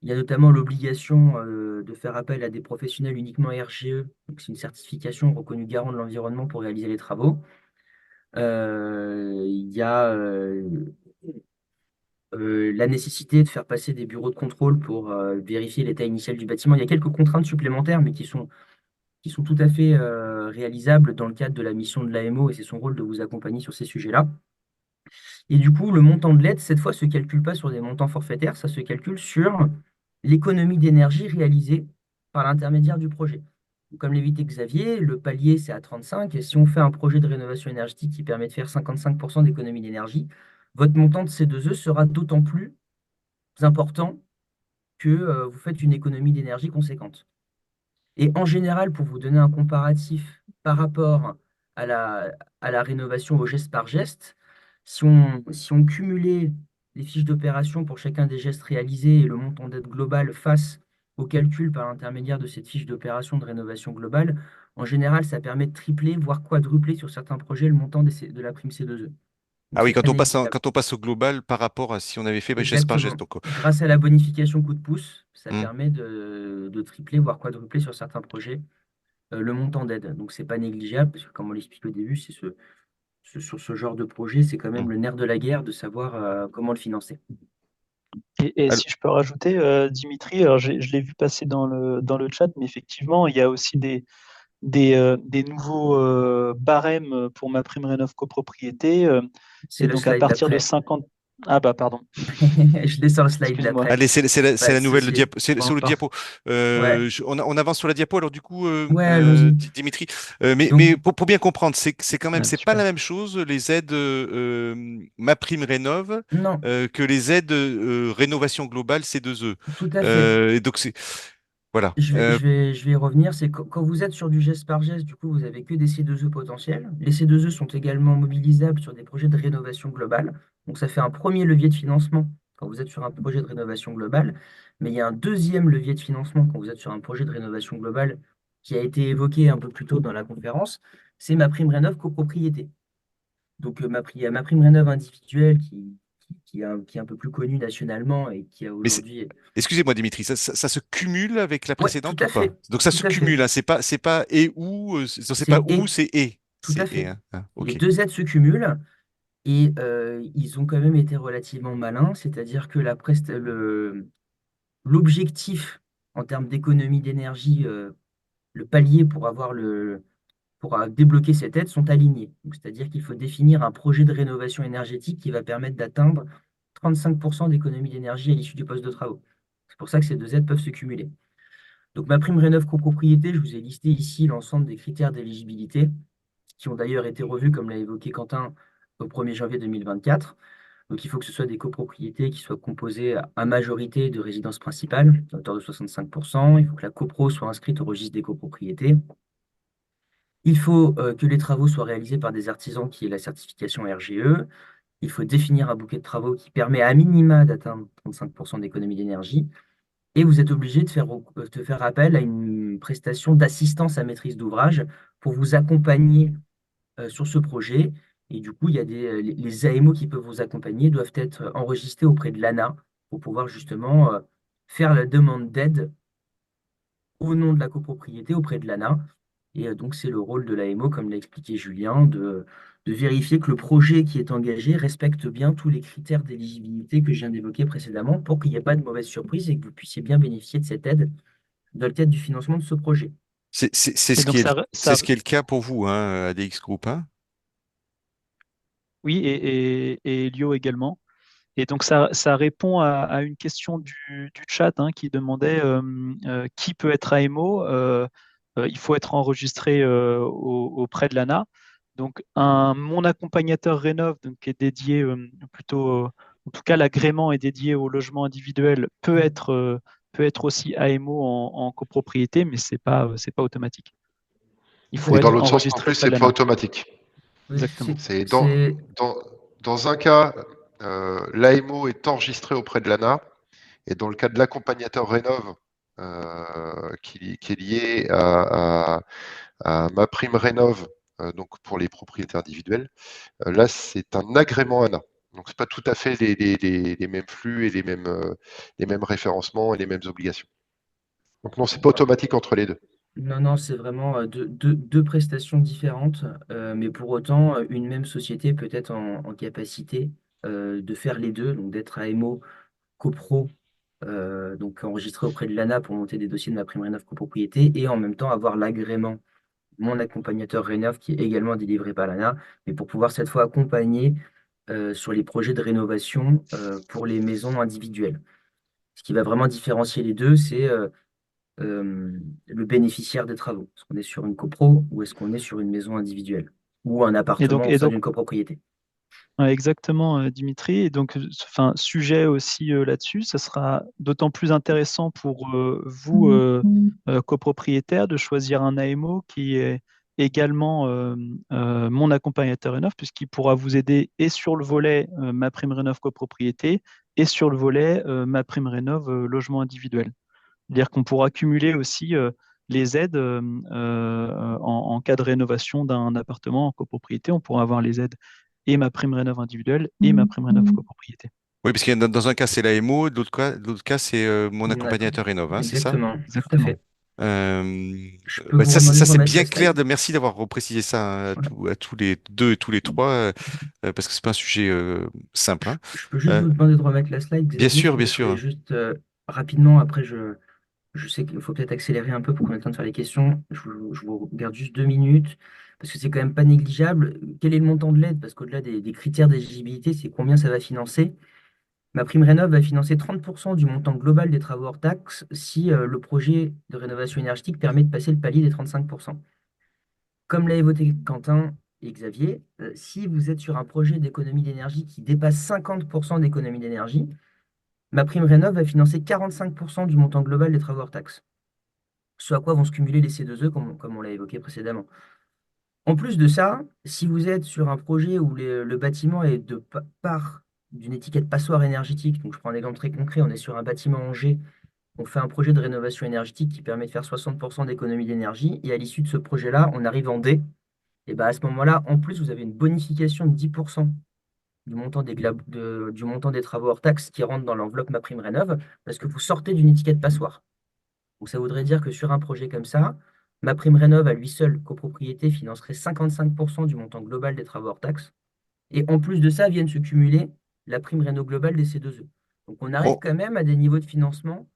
Il y a notamment l'obligation de faire appel à des professionnels uniquement RGE, donc c'est une certification reconnue garant de l'environnement pour réaliser les travaux. Il y a la nécessité de faire passer des bureaux de contrôle pour vérifier l'état initial du bâtiment. Il y a quelques contraintes supplémentaires, mais qui sont tout à fait réalisables dans le cadre de la mission de l'AMO, et c'est son rôle de vous accompagner sur ces sujets-là. Et du coup, le montant de l'aide, cette fois, ne se calcule pas sur des montants forfaitaires, ça se calcule sur l'économie d'énergie réalisée par l'intermédiaire du projet. Donc, comme l'évitait Xavier, le palier, c'est à 35, et si on fait un projet de rénovation énergétique qui permet de faire 55% d'économie d'énergie, votre montant de C2E sera d'autant plus important que vous faites une économie d'énergie conséquente. Et en général, pour vous donner un comparatif par rapport à la rénovation au geste par geste, si on cumulait les fiches d'opération pour chacun des gestes réalisés et le montant d'aide globale face au calcul par l'intermédiaire de cette fiche d'opération de rénovation globale, en général, ça permet de tripler, voire quadrupler sur certains projets le montant de la prime C2E. Donc, Ah oui, c'est pas négligeable. quand on passe au global par rapport à si on avait fait geste par Exactement. geste. Donc, Grâce à la bonification coup de pouce, ça hmm. permet de tripler, voire quadrupler sur certains projets le montant d'aide. Donc, c'est pas négligeable, parce que comme on l'explique au début, sur ce genre de projet, c'est quand Hmm. même le nerf de la guerre de savoir comment le financer. Et Alors, si je peux rajouter, Dimitri, alors je l'ai vu passer dans le chat, mais effectivement, il y a aussi des nouveaux barèmes pour ma prime rénov copropriété. C'est Et le donc à slide partir de d'après. 50. Ah bah pardon, Je descends le slide excuse-moi. d'après. allez, c'est Bah, la nouvelle diapo, c'est Bon, sur le diapo. Ouais, On avance sur la diapo. Alors du coup, ouais, allons-y. Dimitri, Donc, mais pour bien comprendre, c'est quand même Ah, c'est pas la super. même chose les aides ma prime rénov non, que les aides rénovation globale C2E. tout à fait. Et donc c'est voilà. Je vais y revenir. C'est quand vous êtes sur du geste par geste, du coup, vous avez que des C2E potentiels. Les C2E sont également mobilisables sur des projets de rénovation globale. Donc, ça fait un premier levier de financement quand vous êtes sur un projet de rénovation globale. Mais il y a un deuxième levier de financement quand vous êtes sur un projet de rénovation globale qui a été évoqué un peu plus tôt dans la conférence. C'est ma prime rénov copropriété. Donc, il y a ma prime rénov individuelle qui est un peu plus connue nationalement et qui a Mais aujourd'hui. excusez-moi Dimitri, ça se cumule avec la Ouais, tout précédente ou à pas? fait. Donc ça Tout se à fait. cumule, hein, c'est pas et ou, c'est pas C'est ou, et. c'est et. Tout à C'est et, fait. hein. Ah, Les ok. deux aides se cumulent et ils ont quand même été relativement malins, c'est-à-dire que l'objectif en termes d'économie d'énergie, le palier pour débloquer cette aide sont alignés. Donc, c'est-à-dire qu'il faut définir un projet de rénovation énergétique qui va permettre d'atteindre 35% d'économie d'énergie à l'issue du poste de travaux. C'est pour ça que ces deux aides peuvent se cumuler. Donc, ma prime rénov copropriété, je vous ai listé ici l'ensemble des critères d'éligibilité, qui ont d'ailleurs été revus, comme l'a évoqué Quentin, au 1er janvier 2024. Donc, il faut que ce soit des copropriétés qui soient composées à majorité de résidences principales, à hauteur de 65%. Il faut que la copro soit inscrite au registre des copropriétés. Il faut que les travaux soient réalisés par des artisans qui aient la certification RGE. Il faut définir un bouquet de travaux qui permet à minima d'atteindre 35% d'économie d'énergie. Et vous êtes obligé de faire appel à une prestation d'assistance à maîtrise d'ouvrage pour vous accompagner sur ce projet. Et du coup, il y a les AMO qui peuvent vous accompagner doivent être enregistrés auprès de l'ANA pour pouvoir justement faire la demande d'aide au nom de la copropriété auprès de l'ANA. Et donc, c'est le rôle de l'AMO, comme l'a expliqué Julien, de vérifier que le projet qui est engagé respecte bien tous les critères d'éligibilité que je viens d'évoquer précédemment pour qu'il n'y ait pas de mauvaise surprise et que vous puissiez bien bénéficier de cette aide dans le cadre du financement de ce projet. C'est Et ce qui donc est, c'est ça, ce qui est le cas pour vous, hein, ADX Group, hein? oui, et Elio également. Et donc ça répond à une question du chat hein, qui demandait qui peut être AMO. Il faut être enregistré auprès de l'ANA. Donc mon accompagnateur Rénov, donc, qui est dédié plutôt, en tout cas l'agrément est dédié au logement individuel, peut être aussi AMO en copropriété, mais c'est pas automatique. Il Tout à faut Et dans fait. être l'autre sens non enregistré plus, auprès de c'est pas l'ANA. automatique. Oui, Exactement. C'est c'est- dans, dans un cas, l'AMO est enregistré auprès de l'ANA, et dans le cas de l'accompagnateur Rénov, qui est lié à ma prime Rénov, donc pour les propriétaires individuels, là c'est un agrément ANA. Donc c'est pas tout à fait les mêmes flux et les mêmes référencements et les mêmes obligations. Donc non, c'est pas automatique entre les deux. Non, non, c'est vraiment deux prestations différentes, mais pour autant, une même société peut être en capacité de faire les deux, donc d'être AMO copro, donc enregistré auprès de l'ANA pour monter des dossiers de ma prime Rénov copropriété, et en même temps avoir l'agrément, mon accompagnateur Rénov, qui est également délivré par l'ANA, mais pour pouvoir cette fois accompagner sur les projets de rénovation pour les maisons individuelles. Ce qui va vraiment différencier les deux, c'est le bénéficiaire des travaux. Est-ce qu'on est sur une copro ou est-ce qu'on est sur une maison individuelle ou un appartement au Et sein donc d'une copropriété? ouais, exactement, Dimitri. Et donc, enfin, sujet aussi là-dessus, ça sera d'autant plus intéressant pour vous, copropriétaires, de choisir un AMO qui est également mon accompagnateur rénov, puisqu'il pourra vous aider et sur le volet ma prime rénov copropriété et sur le volet ma prime rénov logement individuel. C'est-à-dire qu'on pourra cumuler aussi les aides en cas de rénovation d'un appartement en copropriété. On pourra avoir les aides et ma prime rénov individuelle et ma prime rénov copropriété. Oui, parce que dans un cas, c'est la MO, de l'autre cas, c'est mon D'accord. accompagnateur Rénov, hein, c'est ça? Exactement, tout à Exactement. fait. Euh, Je peux bah, vous ça, redemander ça de c'est remettre la bien clair. slide? Merci d'avoir reprécisé ça hein, Voilà. à tous les deux et tous les trois, parce que c'est pas un sujet simple, hein. Je peux juste Euh, vous demander de remettre la slide, bien Xavier, sûr, si bien vous pouvez sûr. juste rapidement, après je sais qu'il faut peut-être accélérer un peu pour qu'on ait le temps de faire les questions. Je vous garde juste 2 minutes, parce que c'est quand même pas négligeable. Quel est le montant de l'aide? Parce qu'au-delà des critères d'éligibilité, c'est combien ça va financer. Ma prime rénov va financer 30% du montant global des travaux hors taxes si le projet de rénovation énergétique permet de passer le palier des 35%. Comme l'a évoqué Quentin et Xavier, si vous êtes sur un projet d'économie d'énergie qui dépasse 50% d'économie d'énergie, ma prime rénov va financer 45% du montant global des travaux hors taxes. Ce à quoi vont se cumuler les C2E, comme on l'a évoqué précédemment. En plus de ça, si vous êtes sur un projet où le bâtiment est de part d'une étiquette passoire énergétique, donc je prends un exemple très concret, on est sur un bâtiment en G, on fait un projet de rénovation énergétique qui permet de faire 60% d'économie d'énergie, et à l'issue de ce projet-là, on arrive en D, et bien à ce moment-là, en plus, vous avez une bonification de 10% du montant des travaux hors taxes qui rentrent dans l'enveloppe MaPrimeRénov', parce que vous sortez d'une étiquette passoire. Donc ça voudrait dire que sur un projet comme ça, MaPrimeRénov', à lui seul, copropriété, financerait 55% du montant global des travaux hors taxes. Et en plus de ça, viennent se cumuler la prime réno globale des C2E. Donc on arrive Oh, quand même à des niveaux de financement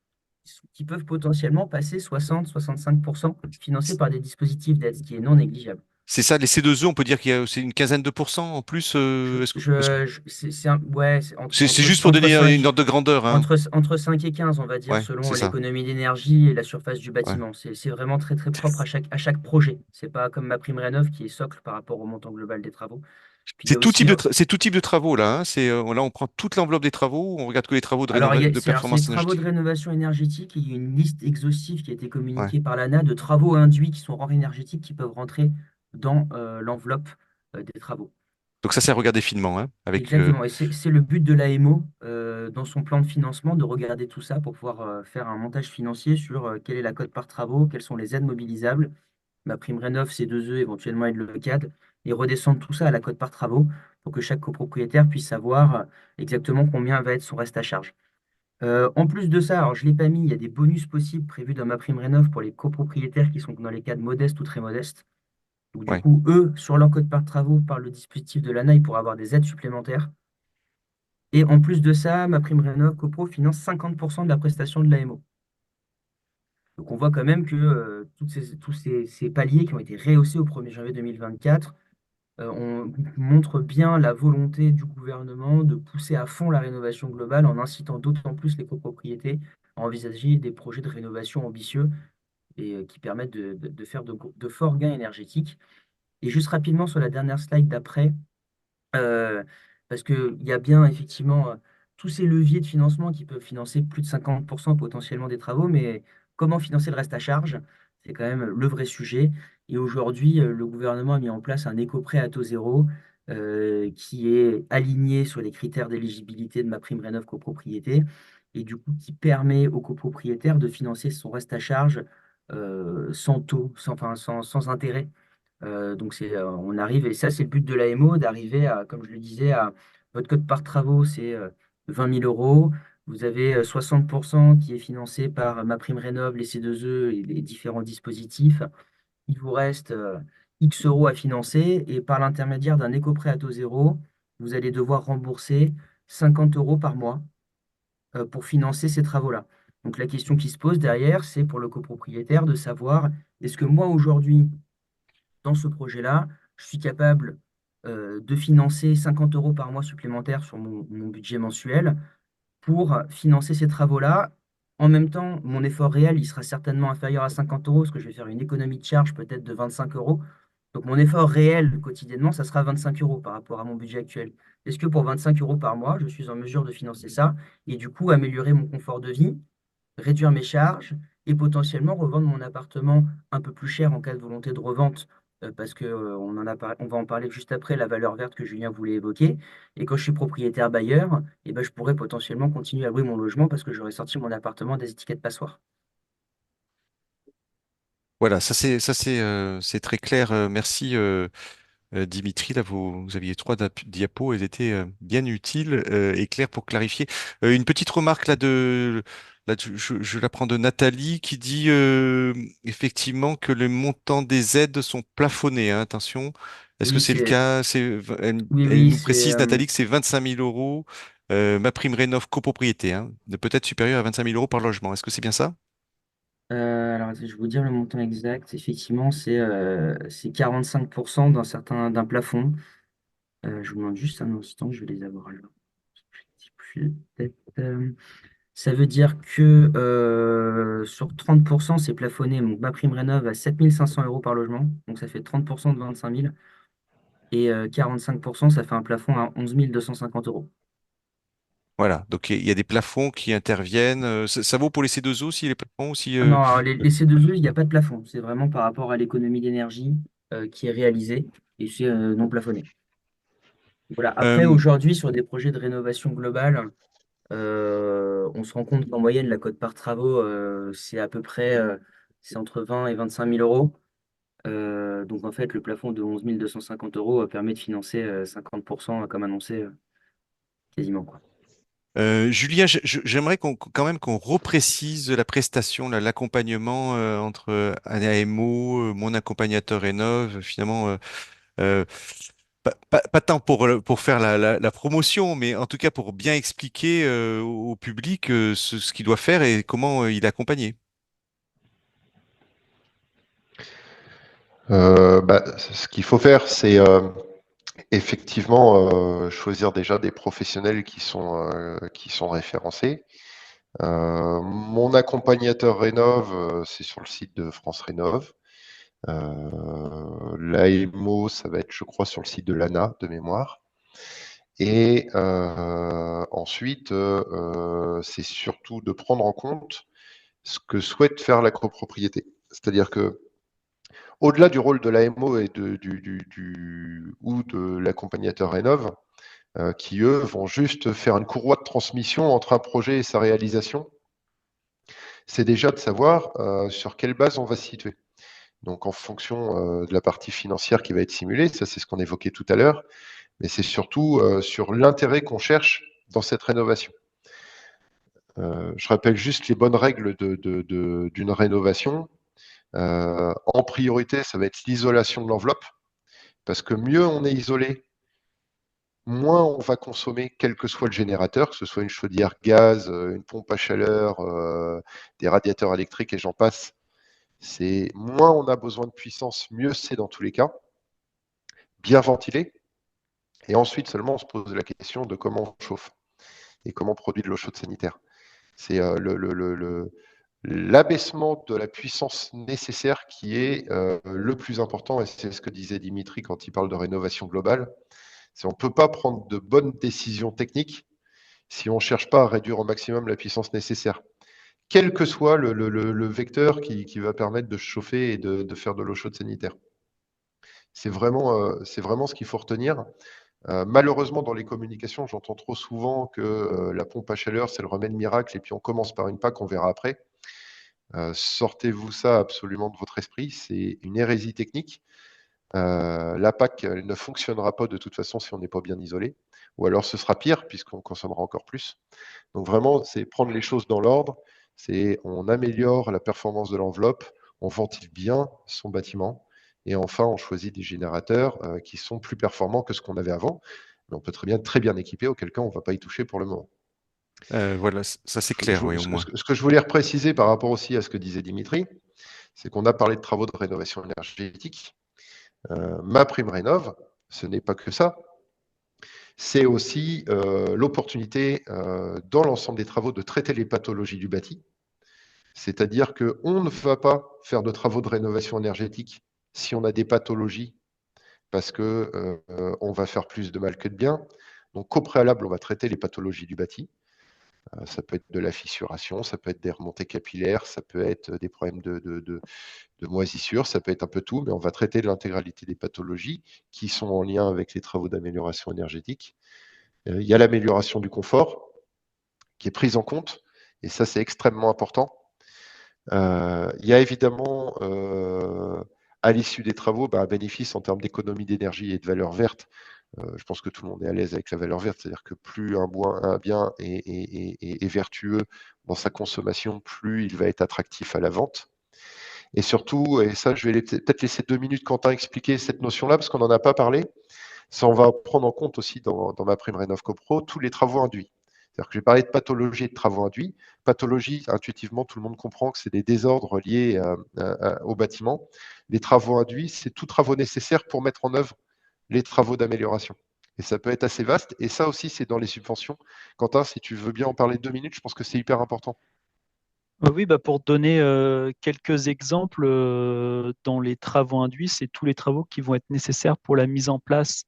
qui peuvent potentiellement passer 60-65% financés par des dispositifs d'aide, ce qui est non négligeable. c'est ça, les C2E, on peut dire qu'il y a aussi une quinzaine de pourcents en plus. Ouais, C'est juste pour donner une ordre de grandeur, hein. entre 5 et 15, on va dire, Ouais, selon c'est ça. l'économie d'énergie et la surface du Ouais. bâtiment. C'est vraiment très, très propre à chaque projet. C'est pas comme ma prime rénov qui est socle par rapport au montant global des travaux. Puis il y a aussi, C'est tout type de travaux là, hein. Là, on prend toute l'enveloppe des travaux, on regarde que les travaux alors, de c'est les performance travaux de énergétique. rénovation énergétique. Il y a une liste exhaustive qui a été Ouais. communiquée par l'ANA de travaux induits qui sont hors énergétique qui peuvent rentrer dans l'enveloppe des travaux. Donc ça, c'est à regarder finement, hein, avec. Exactement. Et c'est le but de l'AMO dans son plan de financement de regarder tout ça pour pouvoir faire un montage financier sur quelle est la cote par travaux, quelles sont les aides mobilisables, ma prime rénov, C2E, éventuellement aide le CAD, et redescendre tout ça à la cote par travaux pour que chaque copropriétaire puisse savoir exactement combien va être son reste à charge. En plus de ça, alors je ne l'ai pas mis, il y a des bonus possibles prévus dans ma prime rénov pour les copropriétaires qui sont dans les cadres modestes ou très modestes. Donc du Ouais. coup, eux, sur leur code par travaux, par le dispositif de l'ANA, ils pourraient avoir des aides supplémentaires. Et en plus de ça, ma prime rénov copro finance 50% de la prestation de l'AMO. Donc on voit quand même que tous ces paliers qui ont été rehaussés au 1er janvier 2024 on montre bien la volonté du gouvernement de pousser à fond la rénovation globale en incitant d'autant plus les copropriétés à envisager des projets de rénovation ambitieux et qui permettent de faire de forts gains énergétiques. Et juste rapidement sur la dernière slide d'après, euh, parce qu'il y a bien effectivement tous ces leviers de financement qui peuvent financer plus de 50% potentiellement des travaux, mais comment financer le reste à charge? C'est quand même le vrai sujet. Et aujourd'hui, le gouvernement a mis en place un éco-prêt à taux zéro qui est aligné sur les critères d'éligibilité de ma prime rénov copropriété et du coup qui permet aux copropriétaires de financer son reste à charge sans taux, sans intérêt. Donc on arrive, et ça c'est le but de l'AMO, d'arriver à, comme je le disais, à votre code par travaux, c'est 20 000 euros. Vous avez 60% qui est financé par ma prime rénov, les C2E et les différents dispositifs. Il vous reste X euros à financer et par l'intermédiaire d'un éco-prêt à taux zéro, vous allez devoir rembourser 50 euros par mois pour financer ces travaux-là. Donc la question qui se pose derrière, c'est pour le copropriétaire de savoir, est-ce que moi aujourd'hui, dans ce projet-là, je suis capable de financer 50 euros par mois supplémentaires sur mon budget mensuel pour financer ces travaux-là. En même temps, mon effort réel, il sera certainement inférieur à 50 euros, parce que je vais faire une économie de charge peut-être de 25 euros. Donc mon effort réel quotidiennement, ça sera 25 euros par rapport à mon budget actuel. Est-ce que pour 25 euros par mois, je suis en mesure de financer ça et du coup améliorer mon confort de vie, réduire mes charges et potentiellement revendre mon appartement un peu plus cher en cas de volonté de revente, parce que, on va en parler juste après, la valeur verte que Julien voulait évoquer. Et quand je suis propriétaire bailleur, eh ben, je pourrais potentiellement continuer à louer mon logement parce que j'aurais sorti mon appartement des étiquettes passoire. Voilà, c'est très clair. Merci. Dimitri, là, vous aviez trois diapos, elles étaient bien utiles et claires pour clarifier. Une petite remarque là, je la prends de Nathalie qui dit effectivement que les montants des aides sont plafonnés, hein, attention, est-ce que Oui, c'est le cas? oui, Elle oui, nous précise, Nathalie, que c'est 25 000 euros, ma prime rénov copropriété, hein, de peut-être supérieure à 25 000 euros par logement. Est-ce que c'est bien ça? alors, je vais vous dire le montant exact. Effectivement, c'est 45% d'un plafond. Je vous demande juste un instant, je vais les avoir là. Je dis plus la tête. Ça veut dire que sur 30%, c'est plafonné. Donc, ma prime rénov à 7 500 euros par logement. Donc, ça fait 30% de 25 000. Et 45%, ça fait un plafond à 11 250 euros. Voilà, donc il y a des plafonds qui interviennent. Ça vaut pour les C2O aussi, les plafonds aussi. Ah non, alors, les C2E, il n'y a pas de plafond. C'est vraiment par rapport à l'économie d'énergie qui est réalisée. Et c'est non plafonné. Voilà. Après, Euh, aujourd'hui, sur des projets de rénovation globale, on se rend compte qu'en moyenne, la cote par travaux, c'est à peu près c'est entre 20 et 25 000 euros. Donc en fait, le plafond de 11 250 euros permet de financer 50% comme annoncé quasiment quoi. Julien, j'aimerais quand même qu'on reprécise la prestation, l'accompagnement entre un AMO, mon accompagnateur Rénov, finalement, euh, pas tant pour faire la promotion, mais en tout cas pour bien expliquer au public ce qu'il doit faire et comment il est accompagné. Ce qu'il faut faire, c'est effectivement choisir déjà des professionnels qui sont référencés. Mon accompagnateur Rénov, c'est sur le site de France Rénov. L'AMO, ça va être, je crois, sur le site de l'ANA, de mémoire. Et ensuite, c'est surtout de prendre en compte ce que souhaite faire la copropriété. C'est-à-dire que au-delà du rôle de l'AMO et ou de l'accompagnateur Rénov, qui eux vont juste faire une courroie de transmission entre un projet et sa réalisation, c'est déjà de savoir sur quelle base on va se situer. Donc en fonction de la partie financière qui va être simulée, ça c'est ce qu'on évoquait tout à l'heure, mais c'est surtout sur l'intérêt qu'on cherche dans cette rénovation. Je rappelle juste les bonnes règles d'une rénovation. En priorité, ça va être l'isolation de l'enveloppe, parce que mieux on est isolé, moins on va consommer, quel que soit le générateur, que ce soit une chaudière gaz, une pompe à chaleur, des radiateurs électriques et j'en passe. C'est moins on a besoin de puissance, mieux c'est dans tous les cas. Bien ventilé. Et ensuite seulement on se pose la question de comment on chauffe et comment on produit de l'eau chaude sanitaire. C'est l'abaissement de la puissance nécessaire qui est le plus important, et c'est ce que disait Dimitri quand il parle de rénovation globale. On ne peut pas prendre de bonnes décisions techniques si on ne cherche pas à réduire au maximum la puissance nécessaire, quel que soit le vecteur qui va permettre de chauffer et de faire de l'eau chaude sanitaire. C'est vraiment ce qu'il faut retenir. Malheureusement, dans les communications, j'entends trop souvent que la pompe à chaleur, c'est le remède miracle, et puis on commence par une PAC, on verra après. Sortez-vous ça absolument de votre esprit, c'est une hérésie technique. La PAC ne fonctionnera pas de toute façon si on n'est pas bien isolé, ou alors ce sera pire puisqu'on consommera encore plus. Donc vraiment, c'est prendre les choses dans l'ordre, c'est on améliore la performance de l'enveloppe, on ventile bien son bâtiment, et enfin on choisit des générateurs qui sont plus performants que ce qu'on avait avant, mais on peut très bien équiper, auquel cas on ne va pas y toucher pour le moment. Voilà, ça c'est clair, oui, au moins. Ce que je voulais repréciser par rapport aussi à ce que disait Dimitri, c'est qu'on a parlé de travaux de rénovation énergétique. Ma prime rénov, ce n'est pas que ça. C'est aussi l'opportunité dans l'ensemble des travaux de traiter les pathologies du bâti. C'est-à-dire qu'on ne va pas faire de travaux de rénovation énergétique si on a des pathologies, parce qu'on va faire plus de mal que de bien. Donc au préalable, on va traiter les pathologies du bâti. Ça peut être de la fissuration, ça peut être des remontées capillaires, ça peut être des problèmes de moisissure, ça peut être un peu tout, mais on va traiter l'intégralité des pathologies qui sont en lien avec les travaux d'amélioration énergétique. Il y a l'amélioration du confort qui est prise en compte, et ça c'est extrêmement important. Il y a évidemment à l'issue des travaux un bénéfice en termes d'économie d'énergie et de valeur verte. Je pense que tout le monde est à l'aise avec la valeur verte, c'est-à-dire que plus un bien est vertueux dans sa consommation, plus il va être attractif à la vente. Et surtout, et ça je vais peut-être laisser 2 minutes Quentin expliquer cette notion-là, parce qu'on n'en a pas parlé, ça on va prendre en compte aussi dans ma prime Rénov CoPro, tous les travaux induits. C'est-à-dire que j'ai parlé de pathologie et de travaux induits. Pathologie, intuitivement, tout le monde comprend que c'est des désordres liés au bâtiment. Les travaux induits, c'est tous travaux nécessaires pour mettre en œuvre les travaux d'amélioration. Et ça peut être assez vaste. Et ça aussi, c'est dans les subventions. Quentin, si tu veux bien en parler 2 minutes, je pense que c'est hyper important. Oui, pour donner quelques exemples, dans les travaux induits, c'est tous les travaux qui vont être nécessaires pour la mise en place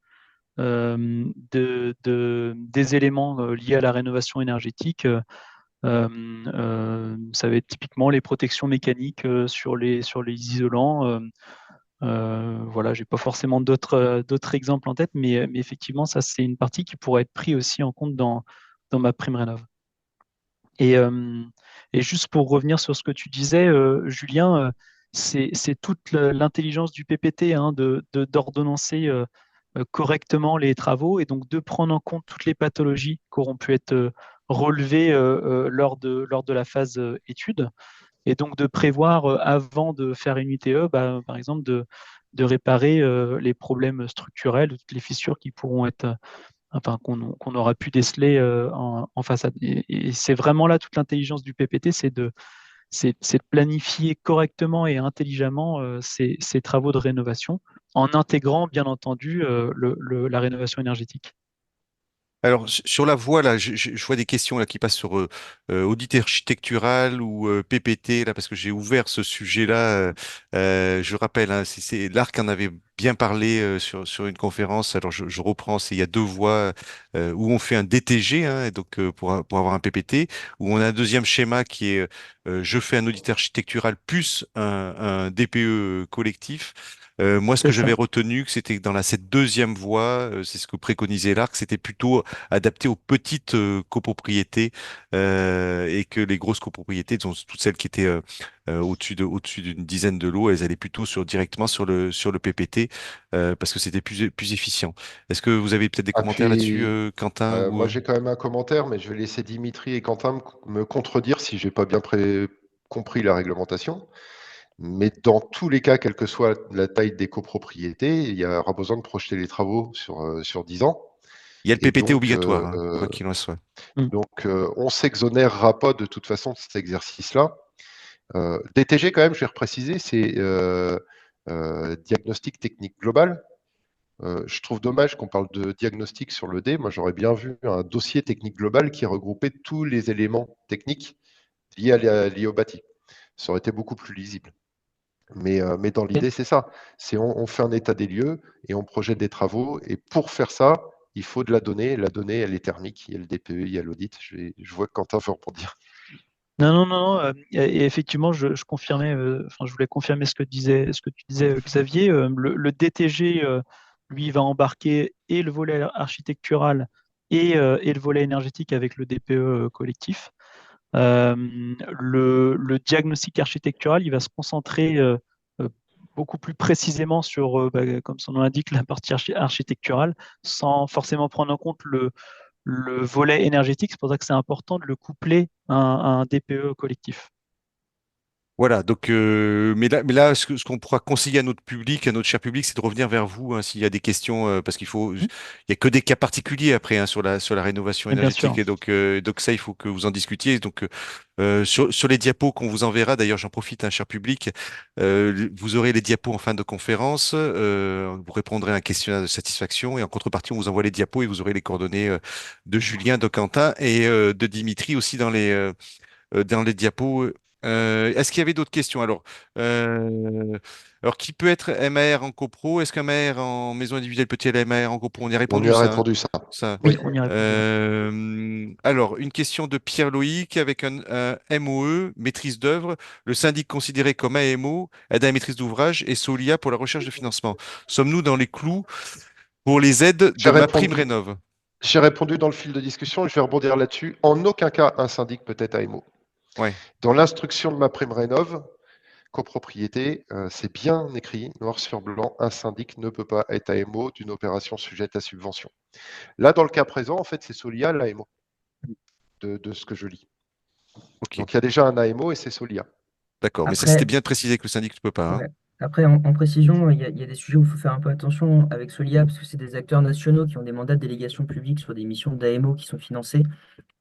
des éléments liés à la rénovation énergétique. Ça va être typiquement les protections mécaniques sur les isolants. Voilà, j'ai pas forcément d'autres exemples en tête, mais effectivement, ça, c'est une partie qui pourrait être prise aussi en compte dans ma prime rénov. Et, euh, et juste pour revenir sur ce que tu disais, Julien, c'est toute l'intelligence du PPT hein, d'ordonnancer correctement les travaux et donc de prendre en compte toutes les pathologies qui auront pu être relevées lors de la phase étude et donc de prévoir avant de faire une UTE, par exemple, de réparer les problèmes structurels, toutes les fissures qui pourront être enfin, qu'on aura pu déceler en façade. Et c'est vraiment là toute l'intelligence du PPT, c'est de planifier correctement et intelligemment ces travaux de rénovation en intégrant, bien entendu, la rénovation énergétique. Alors, sur la voie, là, je vois des questions là, qui passent sur audit architectural ou PPT, là, parce que j'ai ouvert ce sujet-là. Je rappelle, hein, l'ARC en avait bien parlé sur une conférence. Alors, je reprends, il y a deux voies où on fait un DTG, hein, et donc pour avoir un PPT, où on a un deuxième schéma qui est je fais un audit architectural plus un DPE collectif. Moi, ce que C'est j'avais ça. retenu, que c'était que dans cette deuxième voie, c'est ce que préconisait l'ARC, c'était plutôt adapté aux petites copropriétés et que les grosses copropriétés, donc toutes celles qui étaient au-dessus d'une dizaine de lots, elles allaient plutôt directement sur le PPT. parce que c'était plus efficient. Est-ce que vous avez peut-être des Ah, commentaires là-dessus, puis, Quentin ou moi, j'ai quand même un commentaire, mais je vais laisser Dimitri et Quentin me contredire si j'ai pas bien compris la réglementation. Mais dans tous les cas, quelle que soit la taille des copropriétés, il y aura besoin de projeter les travaux sur 10 ans. il y a le Et PPT donc, obligatoire, hein, quoi qu'il en soit. on s'exonérera pas de toute façon de cet exercice-là. DTG, quand même, je vais repréciser, c'est diagnostic technique global. Je trouve dommage qu'on parle de diagnostic sur le D. Moi, j'aurais bien vu un dossier technique global qui regroupait tous les éléments techniques liés au bâti. Ça aurait été beaucoup plus lisible. Mais dans l'idée, c'est ça. On fait un état des lieux et on projette des travaux. Et pour faire ça, il faut de la donnée. La donnée, elle est thermique. Il y a le DPE, il y a l'audit. Je vois que Quentin veut rebondir. Non, non, non, non, et effectivement, je confirmais, enfin, je voulais confirmer ce que tu disais, Xavier. Le DTG, lui, va embarquer et le volet architectural et le volet énergétique avec le DPE collectif. Euh, le diagnostic architectural, il va se concentrer euh, beaucoup plus précisément sur, comme son nom l'indique, la partie architecturale, sans forcément prendre en compte le volet énergétique. C'est pour ça que c'est important de le coupler à un DPE collectif. Voilà, donc, mais là, ce qu'on pourra conseiller à notre public, à notre cher public, c'est de revenir vers vous hein, s'il y a des questions, parce il y a que des cas particuliers après hein, sur la rénovation Et bien énergétique, sûr. et donc ça, il faut que vous en discutiez. Donc, sur les diapos qu'on vous enverra, d'ailleurs, j'en profite, hein, cher public, vous aurez les diapos en fin de conférence, vous répondrez à un questionnaire de satisfaction, et en contrepartie, on vous envoie les diapos et vous aurez les coordonnées de Julien, de Quentin et de Dimitri aussi dans les diapos. Est-ce qu'il y avait d'autres questions? Alors, qui peut être MAR en copro? Est-ce qu'un MAR en maison individuelle peut être MAR en copro? On y a On y répondu, a ça, hein. répondu ça. Ça. Oui, Oui. on y a répondu. Alors, une question de Pierre-Loïc avec un MOE, maîtrise d'œuvre. Le syndic considéré comme AMO, aide à la maîtrise d'ouvrage, et Solia pour la recherche de financement. Sommes-nous dans les clous pour les aides J'ai de ma prime répondu, rénov'? j'ai répondu dans le fil de discussion et je vais rebondir là-dessus. En aucun cas, un syndic peut être AMO. Ouais. Dans l'instruction de ma prime rénov', copropriété, c'est bien écrit, noir sur blanc, un syndic ne peut pas être AMO d'une opération sujette à subvention. Là, dans le cas présent, en fait, c'est Solia l'AMO, de ce que je lis. Ok. Donc, il y a déjà un AMO et c'est Solia. D'accord. Mais ça, c'était Après, bien de préciser que le syndic ne peut pas, hein. ouais. Après, en précision, il y a des sujets où il faut faire un peu attention avec Solia, parce que c'est des acteurs nationaux qui ont des mandats de délégation publique sur des missions d'AMO qui sont financées.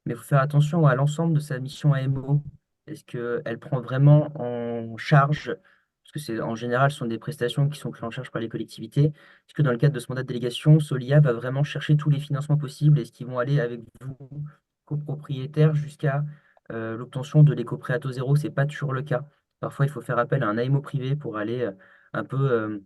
Mais il faut faire attention à l'ensemble de sa mission AMO. Est-ce qu'elle prend vraiment en charge, parce que en général, ce sont des prestations qui sont prises en charge par les collectivités. Est-ce que dans le cadre de ce mandat de délégation, Solia va vraiment chercher tous les financements possibles? Est-ce qu'ils vont aller avec vous, copropriétaire, jusqu'à l'obtention de l'éco-prêt à taux zéro? Ce n'est pas toujours le cas. Parfois, il faut faire appel à un AMO privé pour aller un peu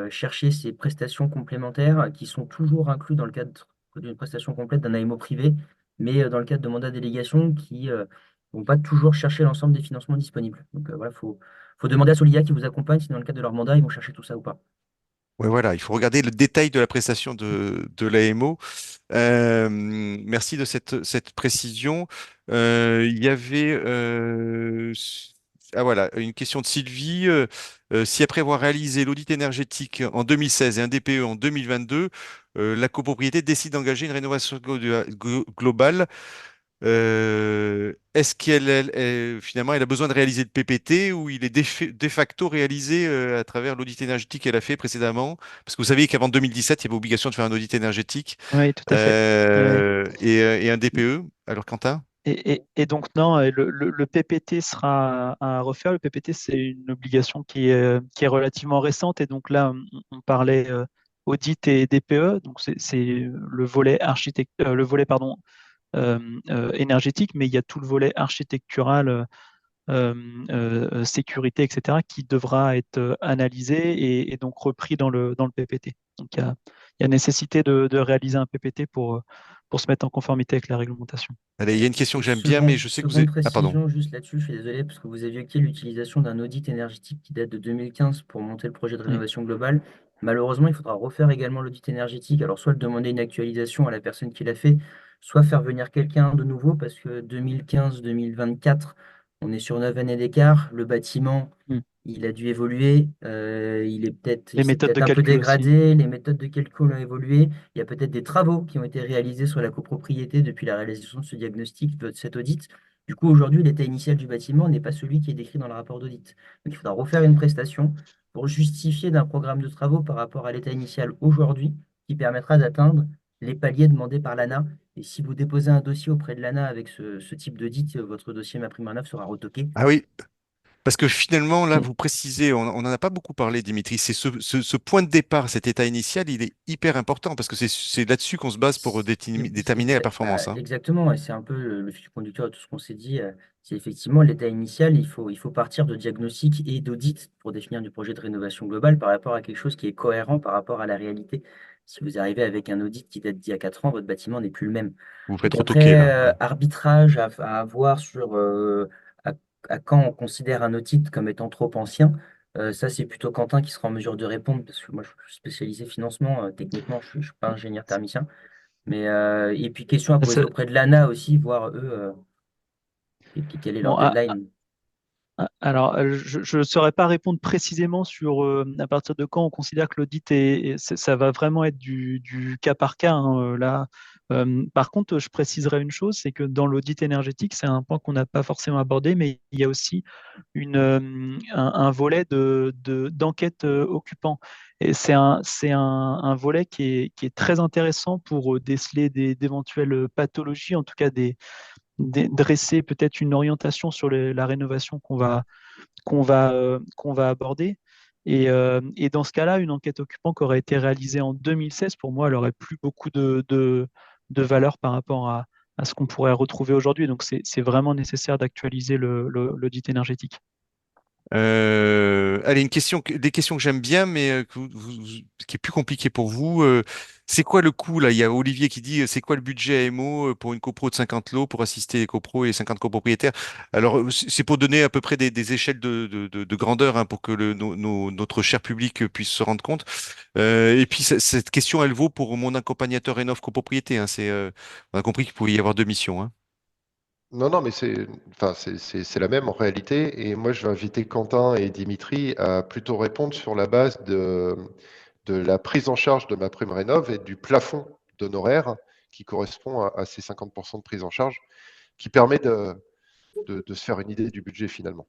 chercher ces prestations complémentaires qui sont toujours inclus dans le cadre d'une prestation complète d'un AMO privé, mais dans le cadre de mandats de délégation qui ne vont pas toujours chercher l'ensemble des financements disponibles. Donc voilà, faut demander à Solia qui vous accompagne si dans le cadre de leur mandat, ils vont chercher tout ça ou pas. Ouais, voilà, il faut regarder le détail de la prestation de l'AMO. Merci de cette précision. Il y avait voilà, une question de Sylvie. Si après avoir réalisé l'audit énergétique en 2016 et un DPE en 2022, la copropriété décide d'engager une rénovation globale, est-ce finalement elle a besoin de réaliser le PPT, ou il est de facto réalisé à travers l'audit énergétique qu'elle a fait précédemment? Parce que vous savez qu'avant 2017, il y avait obligation de faire un audit énergétique Oui, tout à fait. Ouais. et un DPE. Alors, Quentin? Et donc, non, le PPT sera à refaire. Le PPT, c'est une obligation qui est relativement récente. Et donc là, on parlait audit et DPE. Donc, c'est le volet le volet, pardon, énergétique, mais il y a tout le volet architectural, sécurité, etc., qui devra être analysé et donc repris dans le PPT. Donc, il y a nécessité de réaliser un PPT pour se mettre en conformité avec la réglementation. Allez, il y a une question que j'aime bien, mais Seconde, je sais que vous seconde avez... Ah, pardon. précision, juste là-dessus, je suis désolé, parce que vous avez évoqué l'utilisation d'un audit énergétique qui date de 2015 pour monter le projet de Mm. rénovation globale. Malheureusement, il faudra refaire également l'audit énergétique. Alors, soit le demander une actualisation à la personne qui l'a fait, soit faire venir quelqu'un de nouveau, parce que 2015-2024, on est sur 9 années d'écart. Le bâtiment, Mm. il a dû évoluer. Les Il s'est méthodes peut-être de un peu calcul aussi. dégradé. Les méthodes de calcul ont évolué. Il y a peut-être des travaux qui ont été réalisés sur la copropriété depuis la réalisation de ce diagnostic, de cet audit. Du coup, aujourd'hui, l'état initial du bâtiment n'est pas celui qui est décrit dans le rapport d'audit. Donc, il faudra refaire une prestation pour justifier d'un programme de travaux par rapport à l'état initial aujourd'hui, qui permettra d'atteindre les paliers demandés par l'ANA. Et si vous déposez un dossier auprès de l'ANA avec ce type d'audit, votre dossier MaPrimeRénov sera retoqué. Ah oui, parce que finalement, là, Mm. vous précisez, on n'en a pas beaucoup parlé, Dimitri, c'est ce point de départ, cet état initial, il est hyper important parce que c'est là-dessus qu'on se base pour déterminer la performance, hein. Exactement, et c'est un peu le fil conducteur de tout ce qu'on s'est dit. C'est effectivement l'état initial, il faut partir de diagnostic et d'audit pour définir du projet de rénovation globale par rapport à quelque chose qui est cohérent par rapport à la réalité. Si vous arrivez avec un audit qui date d'il y a 4 ans, votre bâtiment n'est plus le même. Vous vous faites Donc retoquer, après, là. Ouais. arbitrage à avoir sur à, à quand on considère un audit comme étant trop ancien. Ça, c'est plutôt Quentin qui sera en mesure de répondre, parce que moi, je suis spécialisé financement. Techniquement, je ne suis pas ingénieur thermicien. Mais, et puis, question à poser Ça- auprès de l'ANA aussi, voir eux, quel est leur Bon, deadline. alors, je ne saurais pas répondre précisément sur à partir de quand on considère que l'audit ça va vraiment être du cas par cas, hein, là. Par contre, je préciserai une chose, c'est que dans l'audit énergétique, c'est un point qu'on n'a pas forcément abordé, mais il y a aussi un volet d'enquête occupant. Et c'est un volet qui est très intéressant pour déceler d'éventuelles pathologies, en tout cas dresser peut-être une orientation sur la rénovation qu'on va aborder. Et dans ce cas-là, une enquête occupant qui aurait été réalisée en 2016, pour moi, elle aurait plus beaucoup de valeur par rapport à ce qu'on pourrait retrouver aujourd'hui. Donc, c'est vraiment nécessaire d'actualiser l'audit énergétique. Allez, des questions que j'aime bien, mais qui est plus compliqué pour vous. C'est quoi le coût là? Il y a Olivier qui dit c'est quoi le budget AMO pour une copro de 50 lots pour assister les copros et 50 copropriétaires? Alors, c'est pour donner à peu près des échelles de grandeur hein, pour que notre cher public puisse se rendre compte. Et puis, cette question, elle vaut pour mon accompagnateur Rénov copropriété, hein. On a compris qu'il pouvait y avoir deux missions, hein. Non, non, mais c'est la même en réalité. Et moi, je vais inviter Quentin et Dimitri à plutôt répondre sur la base de la prise en charge de ma prime rénov et du plafond d'honoraires qui correspond à ces 50% de prise en charge, qui permet de se faire une idée du budget finalement.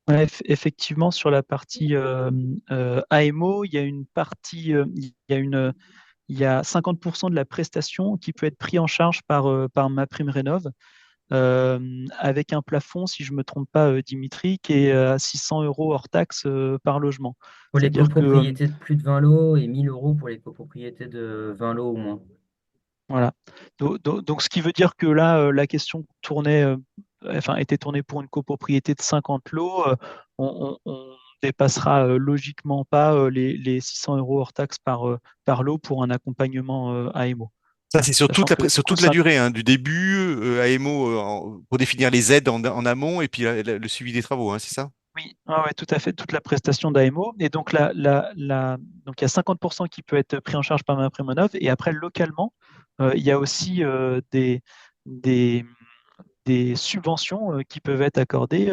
Ouais, effectivement, sur la partie AMO, il y a une partie, il y a 50% de la prestation qui peut être pris en charge par MaPrimeRénov', avec un plafond, si je ne me trompe pas, Dimitri, qui est à 600 euros hors taxe par logement. Pour les C'est-à-dire que copropriétés de plus de 20 lots et 1000 euros pour les copropriétés de 20 lots ou moins. voilà. Donc, ce qui veut dire que là, la question était tournée pour une copropriété de 50 lots. On dépassera logiquement pas les 600 euros hors taxe par lot pour un accompagnement AMO. Ça, c'est Sachant que du sur coup, toute la durée, hein, du début, AMO, pour définir les aides en amont et puis le suivi des travaux, hein, c'est ça? oui, ah ouais, tout à fait, toute la prestation d'AMO. Et donc, donc, il y a 50% qui peut être pris en charge par MaPrimeRénov'. Et après, localement, il y a aussi des, des subventions qui peuvent être accordées.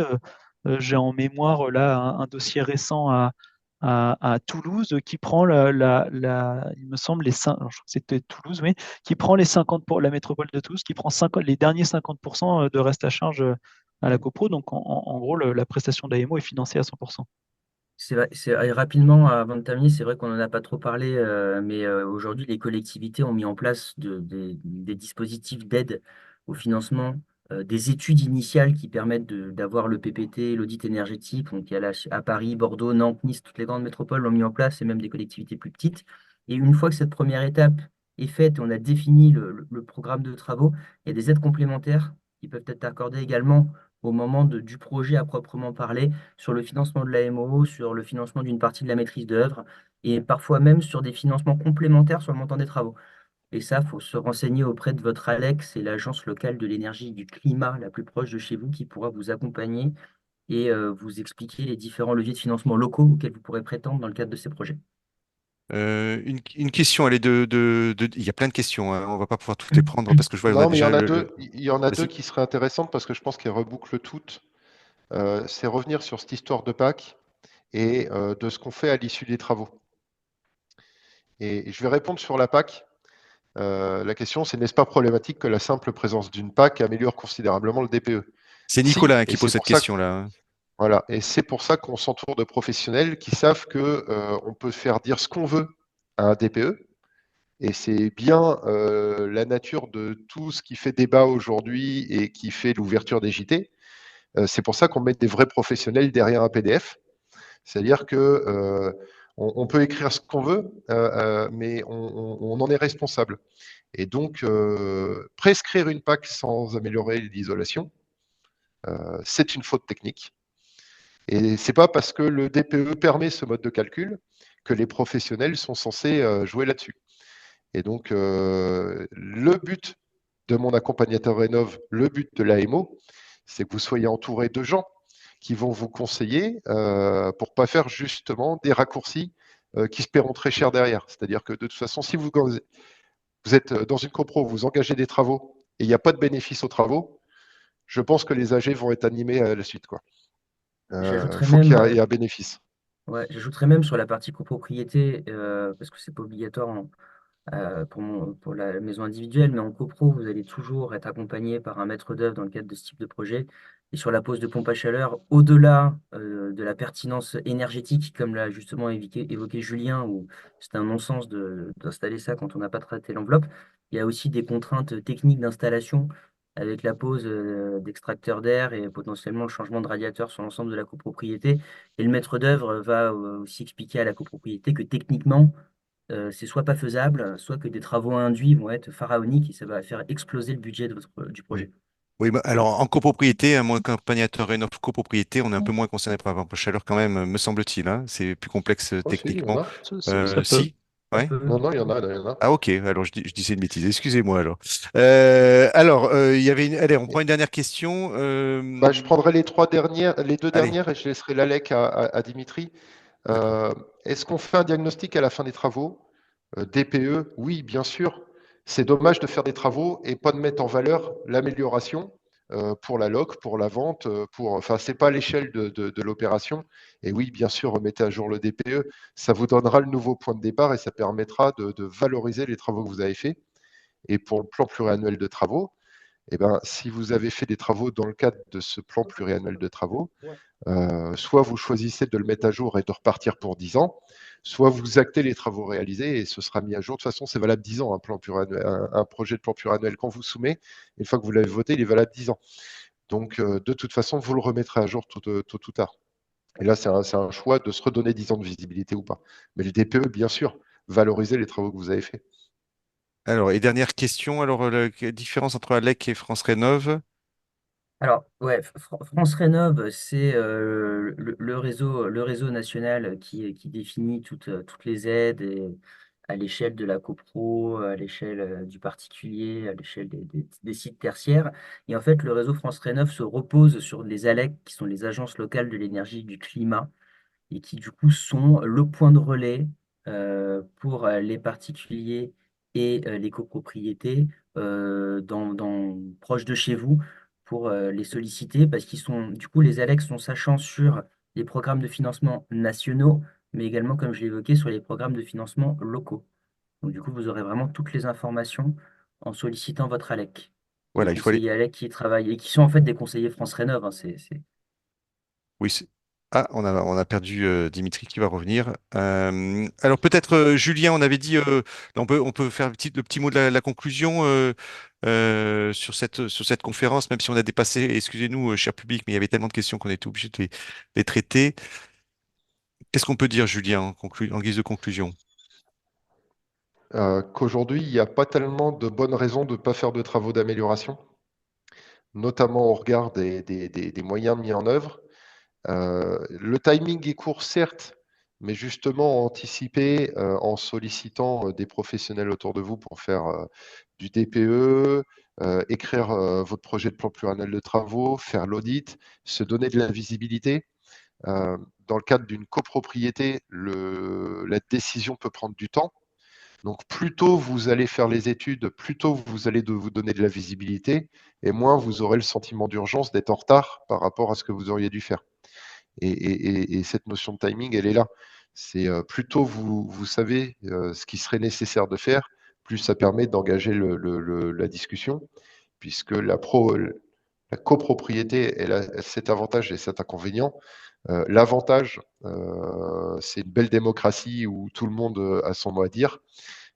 J'ai en mémoire là un dossier récent à Toulouse qui prend il me semble, alors, je crois que c'était Toulouse, oui, qui prend les 50 pour la métropole de Toulouse, qui prend les derniers 50% de reste à charge à la copro. Donc, en gros, la prestation d'AMO est financée à 100%. Rapidement, avant de terminer, c'est vrai qu'on n'en a pas trop parlé, mais aujourd'hui, les collectivités ont mis en place des dispositifs d'aide au financement, des études initiales qui permettent d'avoir le PPT, l'audit énergétique. Donc, il y a à Paris, Bordeaux, Nantes, Nice, toutes les grandes métropoles l'ont mis en place, et même des collectivités plus petites. Et une fois que cette première étape est faite, on a défini le programme de travaux, il y a des aides complémentaires qui peuvent être accordées également au moment du projet à proprement parler sur le financement de l'AMO, sur le financement d'une partie de la maîtrise d'œuvre et parfois même sur des financements complémentaires sur le montant des travaux. Et ça, il faut se renseigner auprès de votre ALEC, c'est l'agence locale de l'énergie et du climat la plus proche de chez vous qui pourra vous accompagner et vous expliquer les différents leviers de financement locaux auxquels vous pourrez prétendre dans le cadre de ces projets. Une question, elle est il y a plein de questions, hein, on va pas pouvoir toutes les prendre parce que je vois, on a Non, mais déjà il y en a deux Vas-y. qui seraient intéressantes parce que je pense qu'elles rebouclent toutes. c'est revenir sur cette histoire de PAC et de ce qu'on fait à l'issue des travaux. Et je vais répondre sur la PAC. La question, c'est n'est-ce pas problématique que la simple présence d'une PAC améliore considérablement le DPE? C'est Si, Nicolas, hein, et qui pose c'est cette pour ça question-là, hein. voilà, et c'est pour ça qu'on s'entoure de professionnels qui savent que on peut faire dire ce qu'on veut à un DPE, et c'est bien la nature de tout ce qui fait débat aujourd'hui et qui fait l'ouverture des JT. C'est pour ça qu'on met des vrais professionnels derrière un PDF. C'est-à-dire que on peut écrire ce qu'on veut, mais on en est responsable. Et donc, prescrire une PAC sans améliorer l'isolation, c'est une faute technique. Et c'est pas parce que le DPE permet ce mode de calcul que les professionnels sont censés jouer là-dessus. Et donc, le but de mon accompagnateur Rénov, le but de l'AMO, c'est que vous soyez entouré de gens qui vont vous conseiller pour pas faire justement des raccourcis qui se paieront très cher derrière. C'est-à-dire que de toute façon, si vous êtes dans une copro, vous engagez des travaux et il n'y a pas de bénéfice aux travaux, je pense que les AG vont être animés à la suite, quoi. J'ajouterais Faut qu'il même, y ait un bénéfice. ouais, j'ajouterais même sur la partie copropriété, parce que c'est pas obligatoire pour la maison individuelle, mais en copro, vous allez toujours être accompagné par un maître d'œuvre dans le cadre de ce type de projet. Et sur la pose de pompe à chaleur, au-delà de la pertinence énergétique, comme l'a justement évoqué Julien, où c'est un non-sens d'installer ça quand on n'a pas traité l'enveloppe, il y a aussi des contraintes techniques d'installation avec la pose d'extracteurs d'air et potentiellement le changement de radiateur sur l'ensemble de la copropriété. Et le maître d'œuvre va aussi expliquer à la copropriété que techniquement, c'est soit pas faisable, soit que des travaux induits vont être pharaoniques et ça va faire exploser le budget du Oui. projet. Oui, bah, alors en copropriété, hein, moi, accompagnateur rénov copropriété, on est un peu moins concerné par la pompe à chaleur quand même, me semble-t-il, hein. C'est plus complexe Oh, si, il y en techniquement. a. Ça peut. Si, Ça ouais. peut. Non, non, il y en a, il y en a. Ah ok, alors je disais une bêtise, excusez-moi alors. Il y avait Allez, on prend une dernière question. Bah, je prendrai les deux Allez, dernières et je laisserai l'ALEC à Dimitri. d'accord. Est-ce qu'on fait un diagnostic à la fin des travaux? DPE, oui, bien sûr. C'est dommage de faire des travaux et pas de mettre en valeur l'amélioration pour la loc, pour la vente, enfin, c'est pas à l'échelle de l'opération. Et oui, bien sûr, remettez à jour le DPE. Ça vous donnera le nouveau point de départ et ça permettra de valoriser les travaux que vous avez faits. Et pour le plan pluriannuel de travaux, eh ben, si vous avez fait des travaux dans le cadre de ce plan pluriannuel de travaux, soit vous choisissez de le mettre à jour et de repartir pour 10 ans, soit vous actez les travaux réalisés et ce sera mis à jour. De toute façon, c'est valable 10 ans, un projet de plan pluriannuel. Quand vous soumet, une fois que vous l'avez voté, il est valable 10 ans. Donc, de toute façon, vous le remettrez à jour tôt ou tard. Et là, c'est un choix de se redonner 10 ans de visibilité ou pas. Mais le DPE, bien sûr, valoriser les travaux que vous avez faits. Alors, et dernière question, alors la différence entre Alec et France Rénov? Alors, ouais, France Rénov, c'est le réseau national qui définit toutes les aides à l'échelle de la copro, à l'échelle du particulier, à l'échelle des sites tertiaires. Et en fait, le réseau France Rénov se repose sur les ALEC, qui sont les agences locales de l'énergie et du climat, et qui du coup sont le point de relais pour les particuliers et les copropriétés proche de chez vous pour les solliciter parce qu'ils sont du coup les ALEC sont sachants sur les programmes de financement nationaux, mais également comme je l'évoquais sur les programmes de financement locaux. Donc du coup vous aurez vraiment toutes les informations en sollicitant votre ALEC. Les Voilà, il faut aller. conseillers ALEC qui travaillent et qui sont en fait des conseillers France Rénov', hein, Oui. Ah, on a perdu Dimitri qui va revenir. Alors peut-être Julien, on avait dit, on peut faire le petit mot de la conclusion sur cette conférence, même si on a dépassé, excusez-nous, cher public, mais il y avait tellement de questions qu'on était obligé de les traiter. Qu'est-ce qu'on peut dire, Julien, en guise de conclusion? Qu'aujourd'hui, il n'y a pas tellement de bonnes raisons de ne pas faire de travaux d'amélioration, notamment au regard des moyens mis en œuvre. Le timing est court, certes, mais justement anticiper en sollicitant des professionnels autour de vous pour faire du DPE, écrire votre projet de plan pluriannuel de travaux, faire l'audit, se donner de la visibilité. Dans le cadre d'une copropriété, la décision peut prendre du temps. Donc, plus tôt vous allez faire les études, plus tôt vous allez vous donner de la visibilité, et moins vous aurez le sentiment d'urgence d'être en retard par rapport à ce que vous auriez dû faire. Et cette notion de timing, elle est là. C'est plus tôt vous savez ce qui serait nécessaire de faire, plus ça permet d'engager la discussion, puisque la copropriété, elle a cet avantage et cet inconvénient. L'avantage, c'est une belle démocratie où tout le monde a son mot à dire.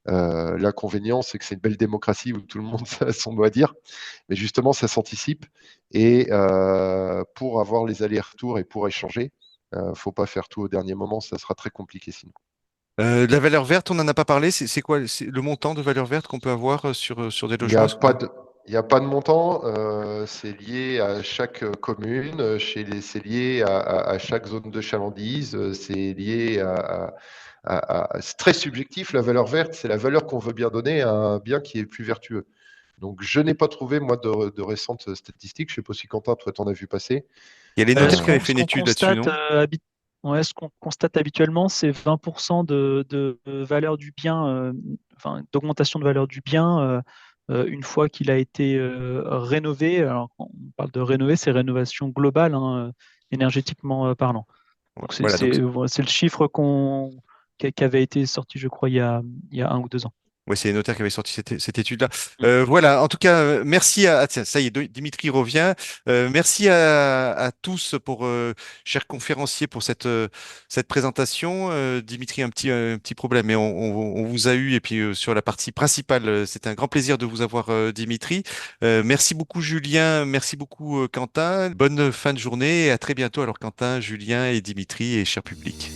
L'inconvénient, c'est que c'est une belle démocratie où tout le monde a son mot à dire. Mais justement, ça s'anticipe. Et pour avoir les allers-retours et pour échanger, faut pas faire tout au dernier moment, ça sera très compliqué sinon. La valeur verte, on n'en a pas parlé. C'est quoi le montant de valeur verte qu'on peut avoir sur des Il n'y logements? a pas de, il y a pas de montant, c'est lié à chaque commune, c'est lié à chaque zone de chalandise, c'est lié c'est très subjectif. La valeur verte, c'est la valeur qu'on veut bien donner à un bien qui est plus vertueux. Donc, je n'ai pas trouvé, moi, de récentes statistiques. Je ne sais pas si Quentin, toi, t'en as vu passer. Il y a les Euh, notaires qui avaient fait Ce une qu'on étude là-dessus, constate, non? ouais, ce qu'on constate habituellement, c'est 20% de valeur du bien, enfin, d'augmentation de valeur du bien une fois qu'il a été rénové. Alors, quand on parle de rénover, c'est rénovation globale, hein, énergétiquement parlant. Donc, Voilà, donc voilà, c'est le chiffre qui avait été sorti, je crois, il y a 1 ou 2 ans. ouais, c'est les notaires qui avaient sorti cette étude-là. Mm. Voilà, en tout cas, merci tiens, ça y est, Dimitri revient. Merci à tous pour, chers conférenciers, pour cette présentation. Dimitri, un petit problème, mais on vous a eu. Et puis sur la partie principale, c'était un grand plaisir de vous avoir, Dimitri. Merci beaucoup, Julien. Merci beaucoup, Quentin. Bonne fin de journée et à très bientôt. Alors, Quentin, Julien et Dimitri et cher public.